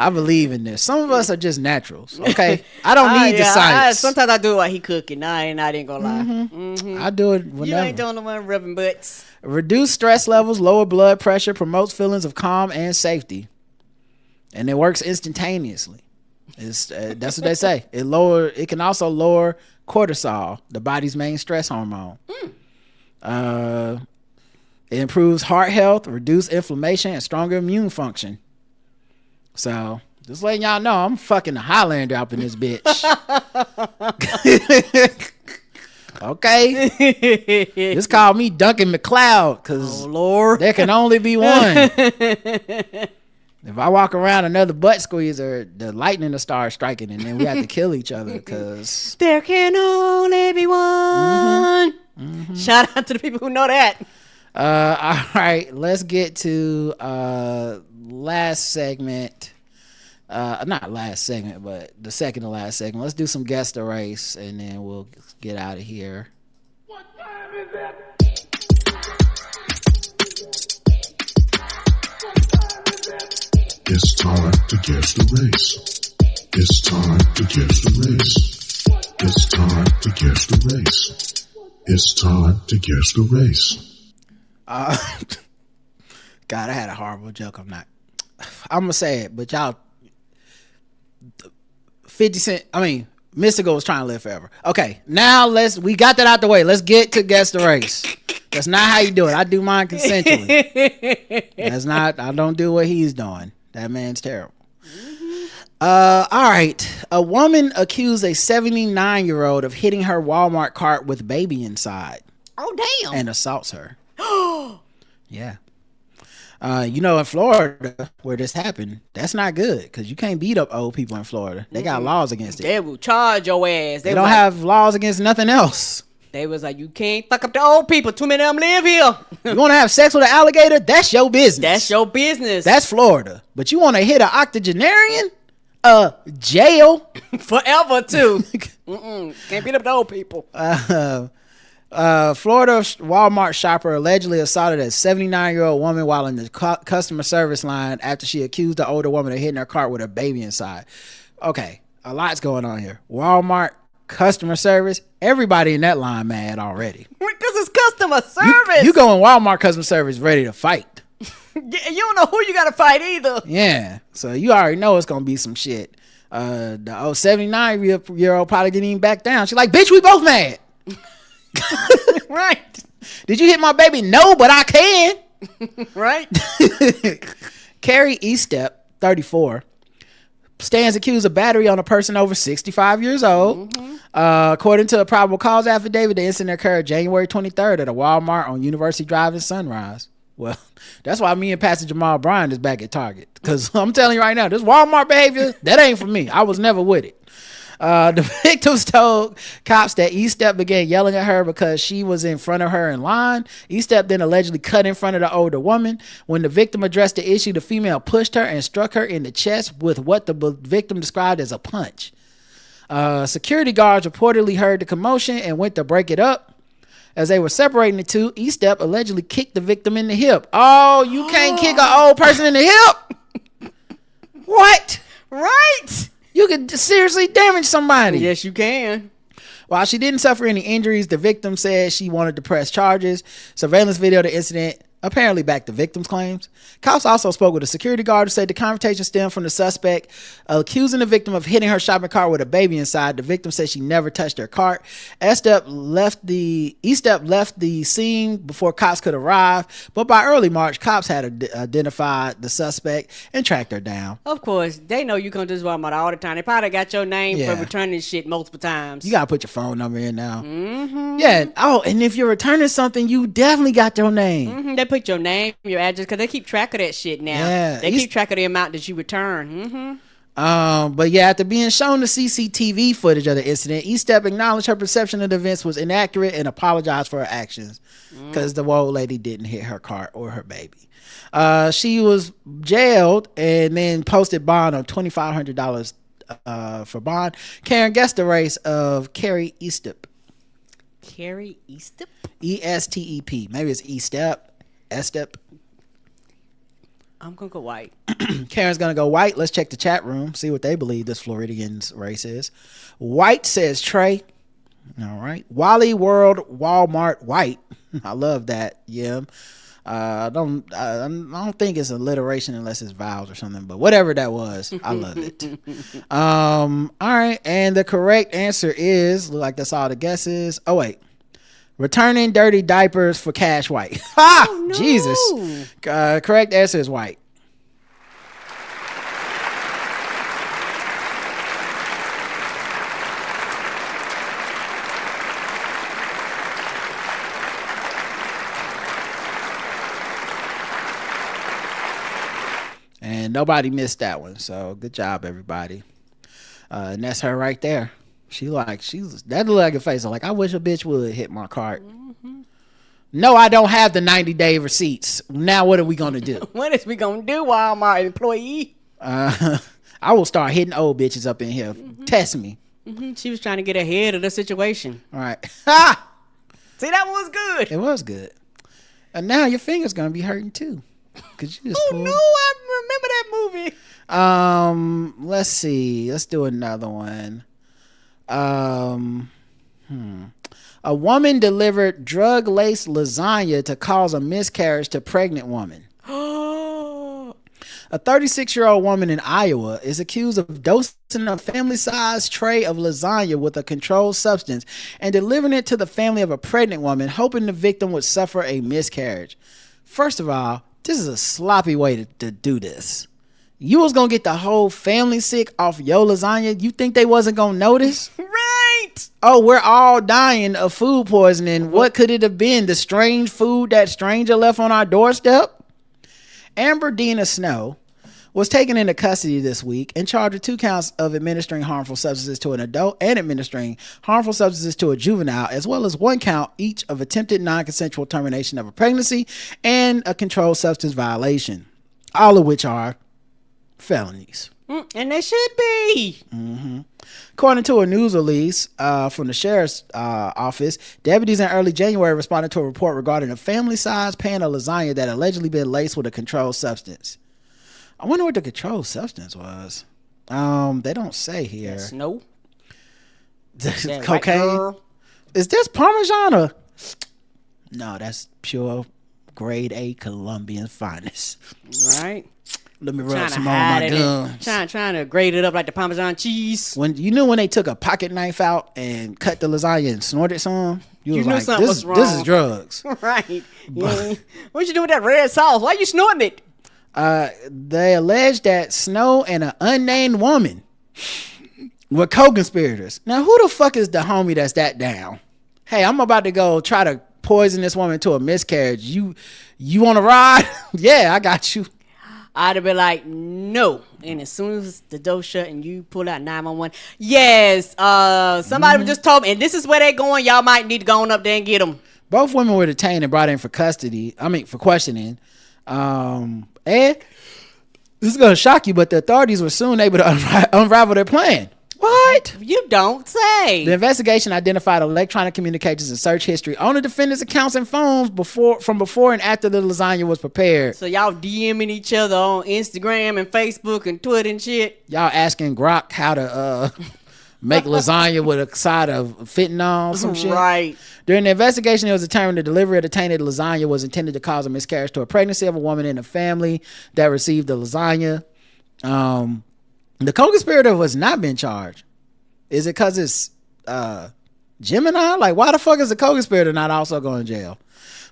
I believe in this. Some of us are just naturals. Okay, I don't need the science. Sometimes I do it while he cooking. I ain't gonna lie. I do it whenever. You ain't the only one rubbing butts. Reduce stress levels, lower blood pressure, promotes feelings of calm and safety, and it works instantaneously. That's what they say. It can also lower cortisol, the body's main stress hormone. It improves heart health, reduce inflammation, and stronger immune function. So, just letting y'all know, I'm fucking a Highlander up in this bitch. Okay? Just call me Duncan McLeod, because there can only be one. If I walk around another butt squeezer, the lightning will start striking, and then we have to kill each other because there can only be one. Shout out to the people who know that. All right, let's get to last segment. Not last segment, but the second to last segment. Let's do some guest the race, and then we'll get out of here. What time is it? It's time to guess the race. It's time to guess the race. It's time to guess the race. It's time to guess the race. God, I had a horrible joke. I'm gonna say it, but y'all, 50 Cent. I mean, Mystikal was trying to live forever. Okay, now we got that out the way. Let's get to guess the race. That's not how you do it. I do mine consensually. That's not. I don't do what he's doing. That man's terrible. All right. A woman accused a 79-year-old of hitting her Wal-Mart cart with baby inside. Oh, damn. And assaults her. Yeah. In Florida, where this happened, that's not good because you can't beat up old people in Florida. They got laws against it. They will charge your ass. They don't have laws against nothing else. They was like, you can't fuck up the old people. Too many of them live here. You want to have sex with an alligator? That's your business. That's your business. That's Florida. But you want to hit an octogenarian? Jail. Forever, too. Can't beat up the old people. Florida Walmart shopper allegedly assaulted a 79-year-old woman while in the customer service line after she accused the older woman of hitting her cart with a baby inside. Okay, a lot's going on here. Walmart customer service, everybody in that line mad already. Because it's customer service. You go in Walmart customer service ready to fight. You don't know who you got to fight either. Yeah, so you already know it's going to be some shit. The 79-year-old probably didn't even back down. She's like, bitch, we both mad. Right. Did you hit my baby? No, but I can. Right. Carrie Estep, 34, stands accused of battery on a person over 65 years old. According to a probable cause affidavit, the incident occurred January 23rd at a Walmart on University Drive in Sunrise. Well, that's why me and Pastor Jamal Bryan is back at Target. Because I'm telling you right now, this Walmart behavior, that ain't for me. I was never with it. The victims told cops that Estep began yelling at her because she was in front of her in line. Estep then allegedly cut in front of the older woman. When the victim addressed the issue, the female pushed her and struck her in the chest with what the victim described as a punch. Security guards reportedly heard the commotion and went to break it up. As they were separating the two, Estep allegedly kicked the victim in the hip. Oh, you can't kick an old person in the hip? What? Right. You could seriously damage somebody. Yes, you can. While she didn't suffer any injuries, the victim said she wanted to press charges. Surveillance video of the incident apparently backed the victim's claims. Cops also spoke with a security guard who said the confrontation stemmed from the suspect accusing the victim of hitting her shopping cart with a baby inside. The victim said she never touched her cart. Estep left the scene before cops could arrive, but by early March, cops had identified the suspect and tracked her down. Of course, they know you come to this Walmart all the time. They probably got your name for returning shit multiple times. You gotta put your phone number in now. Yeah. Oh, and if you're returning something, you definitely got your name. They put your name, your address, because they keep track of that shit now. Yeah, they keep track of the amount that you return. But yeah, after being shown the CCTV footage of the incident, Estep acknowledged her perception of the events was inaccurate and apologized for her actions because the old lady didn't hit her cart or her baby. She was jailed and then posted bond of $2,500 for bond. Karen guessed the race of Carrie Estep. Carrie Estep? E-S-T-E-P. Maybe it's Estep. Estep. I'm gonna go white. Karen's gonna go white. Let's check the chat room, see what they believe this Floridian's race is. White says Trey. All right. Wally World Walmart White. I love that. Yeah. I don't think it's alliteration unless it's vowels or something, but whatever that was, I love it. All right, and the correct answer is, look like that's all the guesses. Oh wait. Returning dirty diapers for Cash White. Ha! Oh, no. Jesus. Correct answer is white. and nobody missed that one. So good job, everybody. And that's her right there. That look like a face. I'm like, I wish a bitch would hit my cart. Mm-hmm. No, I don't have the 90-day receipts. Now what are we gonna do? What is we gonna do, Walmart employee? I will start hitting old bitches up in here. Mm-hmm. Test me. Mm-hmm. She was trying to get ahead of the situation. All right. See, that was good. It was good. And now your finger's gonna be hurting too. Cause you just no, I remember that movie. Let's see. Let's do another one. A woman delivered drug-laced lasagna to cause a miscarriage to pregnant woman. A 36-year-old woman in Iowa is accused of dosing a family-sized tray of lasagna with a controlled substance and delivering it to the family of a pregnant woman, hoping the victim would suffer a miscarriage. First of all, this is a sloppy way to do this. You was gonna get the whole family sick off your lasagna. You think they wasn't gonna notice? Right. Oh, we're all dying of food poisoning. What could it have been? The strange food that stranger left on our doorstep? Amber Dina Snow was taken into custody this week and charged with 2 counts of administering harmful substances to an adult and administering harmful substances to a juvenile, as well as 1 count each of attempted non-consensual termination of a pregnancy and a controlled substance violation, all of which are felonies. And they should be. Mm-hmm. According to a news release from the sheriff's office, deputies in early January responded to a report regarding a family-sized pan of lasagna that allegedly been laced with a controlled substance. I wonder what the controlled substance was. They don't say here. That's no. Cocaine? Is this Parmesan or? No, that's pure grade A Colombian finest. Right. Let me rub some on my gums. Trying to grate it up like the Parmesan cheese. When they took a pocket knife out and cut the lasagna and snorted some, you was like, this is drugs. Right. What you doing with that red sauce? Why you snorting it? They allege that Snow and an unnamed woman were co-conspirators. Now, who the fuck is the homie that's that down? Hey, I'm about to go try to poison this woman to a miscarriage. You want to ride? Yeah, I got you. I'd have been like, no. And as soon as the door shut and you pull out 911, yes, somebody just told me, and this is where they're going. Y'all might need to go on up there and get them. Both women were detained and brought in for for questioning. And this is going to shock you, but the authorities were soon able to unravel their plan. What? You don't say. The investigation identified electronic communications and search history on the defendant's accounts and phones from before and after the lasagna was prepared. So y'all DMing each other on Instagram and Facebook and Twitter and shit. Y'all asking Grok how to make lasagna with a side of fentanyl, some shit. Right. During the investigation, it was determined the delivery of the tainted lasagna was intended to cause a miscarriage to a pregnancy of a woman in a family that received the lasagna. The co-conspirator has not been charged. Is it because it's Gemini? Like, why the fuck is the co-conspirator not also going to jail?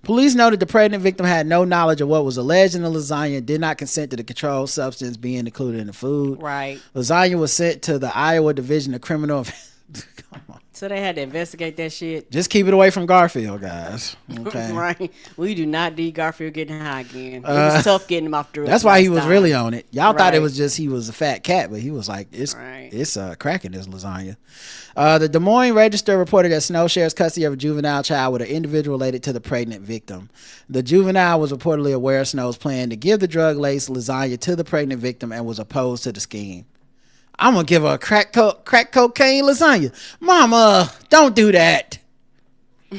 Police noted the pregnant victim had no knowledge of what was alleged in the lasagna and did not consent to the controlled substance being included in the food. Right. Lasagna was sent to the Iowa Division of Criminal Come on. So they had to investigate that shit. Just keep it away from Garfield, guys. Okay. Right. We do not need Garfield getting high again. It was tough getting him off the road. That's why he was really on it. Y'all thought it was just he was a fat cat, but he was like, it's cracking this lasagna. The Des Moines Register reported that Snow shares custody of a juvenile child with an individual related to the pregnant victim. The juvenile was reportedly aware of Snow's plan to give the drug-laced lasagna to the pregnant victim and was opposed to the scheme. I'm gonna give her a crack cocaine lasagna. Mama, don't do that.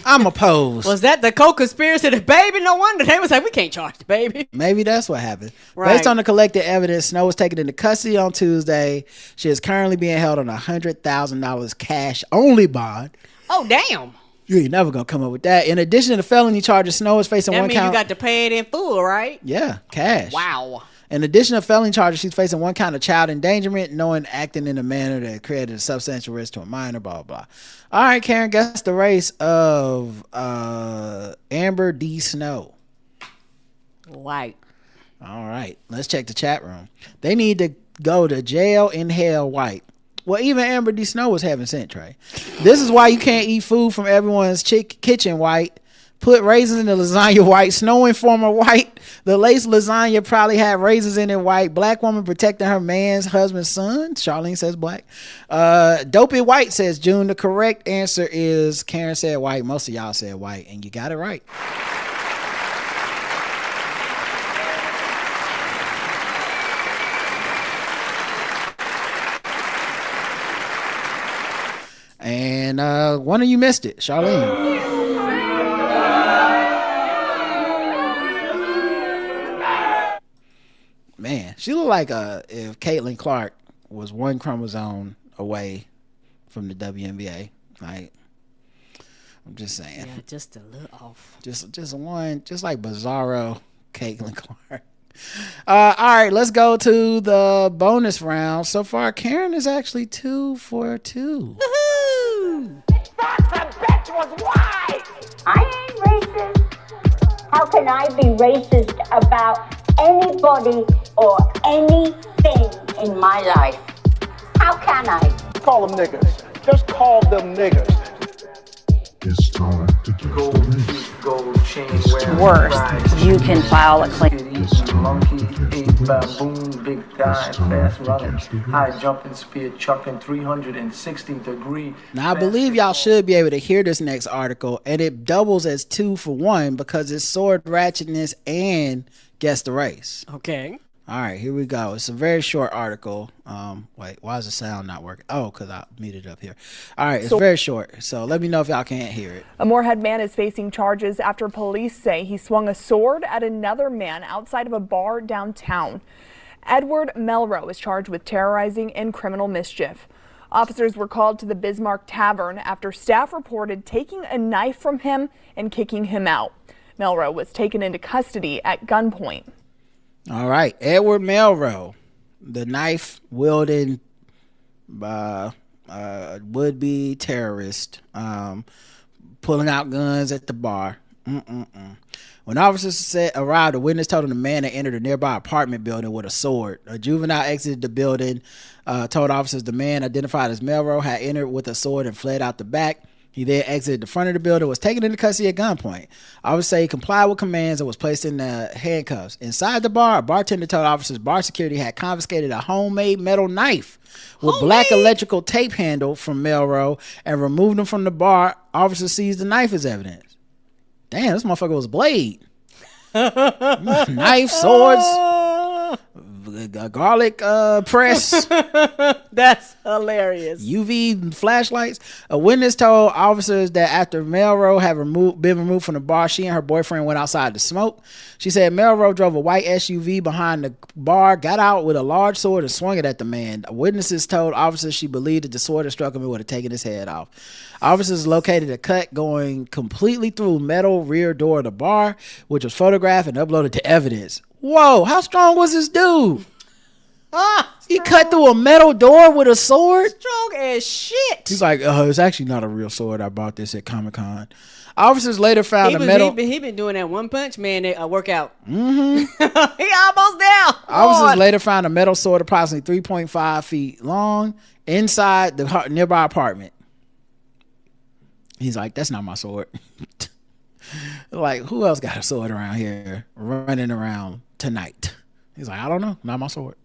I'm opposed. Was that the co-conspiracy to the baby? No wonder they was like, we can't charge the baby. Maybe that's what happened. Right. Based on the collected evidence, Snow was taken into custody on Tuesday. She is currently being held on $100,000 cash only bond. Oh, damn. You ain't never gonna come up with that. In addition to the felony charges, Snow is facing one count. That means you got to pay it in full, right? Yeah, cash. Wow. In addition to felony charges, she's facing one count of child endangerment, knowing acting in a manner that created a substantial risk to a minor, blah, blah. All right, Karen, guess the race of Amber D. Snow. White. All right, let's check the chat room. They need to go to jail in hell white. Well, even Amber D. Snow was having scent, Trey. This is why you can't eat food from everyone's kitchen white. Put raisins in the lasagna white. Snowing former white. The lace lasagna probably had raisins in it white. Black woman protecting her man's husband's son. Charlene says black. Dopey white says June. The correct answer is Karen said white. Most of y'all said white, and you got it right. And one of you missed it, Charlene. Man, she looked like if Caitlin Clark was one chromosome away from the WNBA. Like, I'm just saying. Yeah, just a little off. Just one, just like Bizarro Caitlin Clark. All right, let's go to the bonus round. So far, Karen is actually 2 for 2. Woohoo! That bitch was white! I ain't racist. How can I be racist about anybody or anything in my life? How can I? Call them niggas. Just call them niggas. It's time to get the race. Gold chain wearing Worst, you can file a claim. Monkey, ate baboon, big guy, fast running, high jumping, spear chucking, 360-degree. Now, I believe y'all should be able to hear this next article, and it doubles as 2 for 1 because it's sword ratchetness and guess the race. Okay. All right, here we go. It's a very short article. Wait, why is the sound not working? Oh, because I muted it up here. All right, it's very short, so let me know if y'all can't hear it. A Moorhead man is facing charges after police say he swung a sword at another man outside of a bar downtown. Edward Melrose is charged with terrorizing and criminal mischief. Officers were called to the Bismarck Tavern after staff reported taking a knife from him and kicking him out. Melrose was taken into custody at gunpoint. All right, Edward Melrose, the knife wielding would-be terrorist, pulling out guns at the bar. When officers arrived, a witness told him the man had entered a nearby apartment building with a sword. A juvenile exited the building, told officers the man, identified as Melrose, had entered with a sword and fled out the back. He then exited the front of the building, was taken into custody at gunpoint. Officers say he complied with commands and was placed in handcuffs. Inside the bar, a bartender told officers bar security had confiscated a homemade metal knife with black electrical tape handle from Melrose and removed him from the bar. Officers seized the knife as evidence. Damn, this motherfucker was a blade. Knife, swords, garlic press. That's hilarious. UV flashlights. A witness told officers that after Melrose had been removed from the bar, she and her boyfriend went outside to smoke. She said Melrose drove a white SUV behind the bar, got out with a large sword and swung it at the man. Witnesses told officers she believed that the sword that struck him would have taken his head off. Officers located a cut going completely through metal rear door of the bar, which was photographed and uploaded to evidence. Whoa, how strong was this dude? He cut through a metal door with a sword? Strong as shit. He's like, it's actually not a real sword. I bought this at Comic-Con. Officers later found a metal... He been doing that One Punch Man workout. Mm-hmm. He almost down. Officers later found a metal sword approximately 3.5 feet long inside the nearby apartment. He's like, that's not my sword. Like, who else got a sword around here running around tonight? He's like, I don't know, not my sword.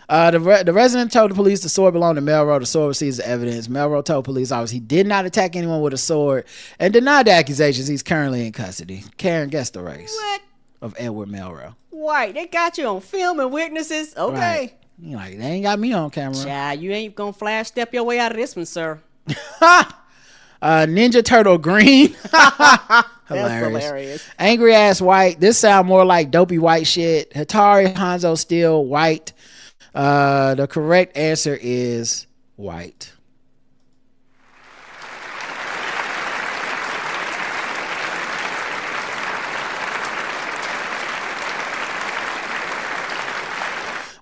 The resident told the police the sword belonged to Melrose. The sword was seized as evidence. Melrose told police officers he did not attack anyone with a sword and denied the accusations. He's currently in custody. Karen guessed the race. What? Of Edward Melrose. White, they got you on film and witnesses. Okay. Right. You're like, they ain't got me on camera. Child, you ain't gonna flash step your way out of this one, sir. Ninja Turtle green. That's hilarious. Angry ass white. This sound more like dopey white shit. Hatari Hanzo Steel white. The correct answer is white.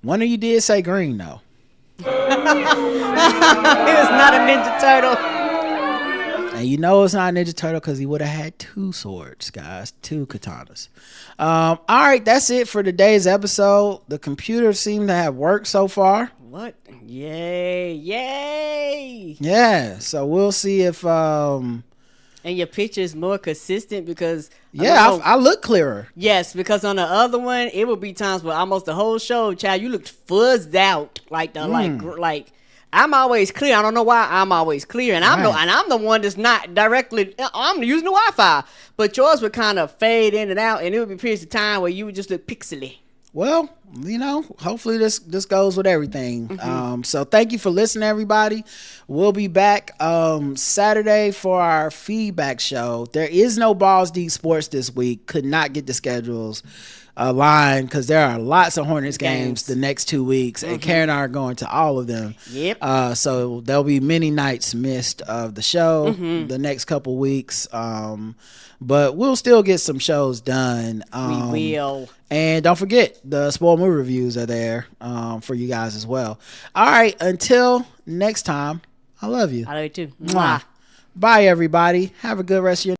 One of you did say green though. He was not a Ninja Turtle. And you know it's not a Ninja Turtle because he would have had 2 swords, guys. 2 katanas. All right, that's it for today's episode. The computer seemed to have worked so far. What? Yay. Yeah, so we'll see if... And And your picture is more consistent because I look clearer. Yes, because on the other one, it would be times where almost the whole show, child, you looked fuzzed out like the like. I'm always clear. I don't know why I'm always clear, and I'm the one that's not directly. I'm using the Wi-Fi, but yours would kind of fade in and out, and it would be periods of time where you would just look pixely. Well, hopefully this goes with everything. So thank you for listening, everybody. We'll be back Saturday for our feedback show. There is no Balls Deep Sports this week. Could not get the schedules aligned because there are lots of Hornets games the next 2 weeks, and Karen and I are going to all of them. Yep. So there'll be many nights missed of the show the next couple weeks. But we'll still get some shows done. We will. And don't forget, the spoiled movie reviews are there for you guys as well. All right, until next time, I love you. I love you too. Mwah. Bye, everybody. Have a good rest of your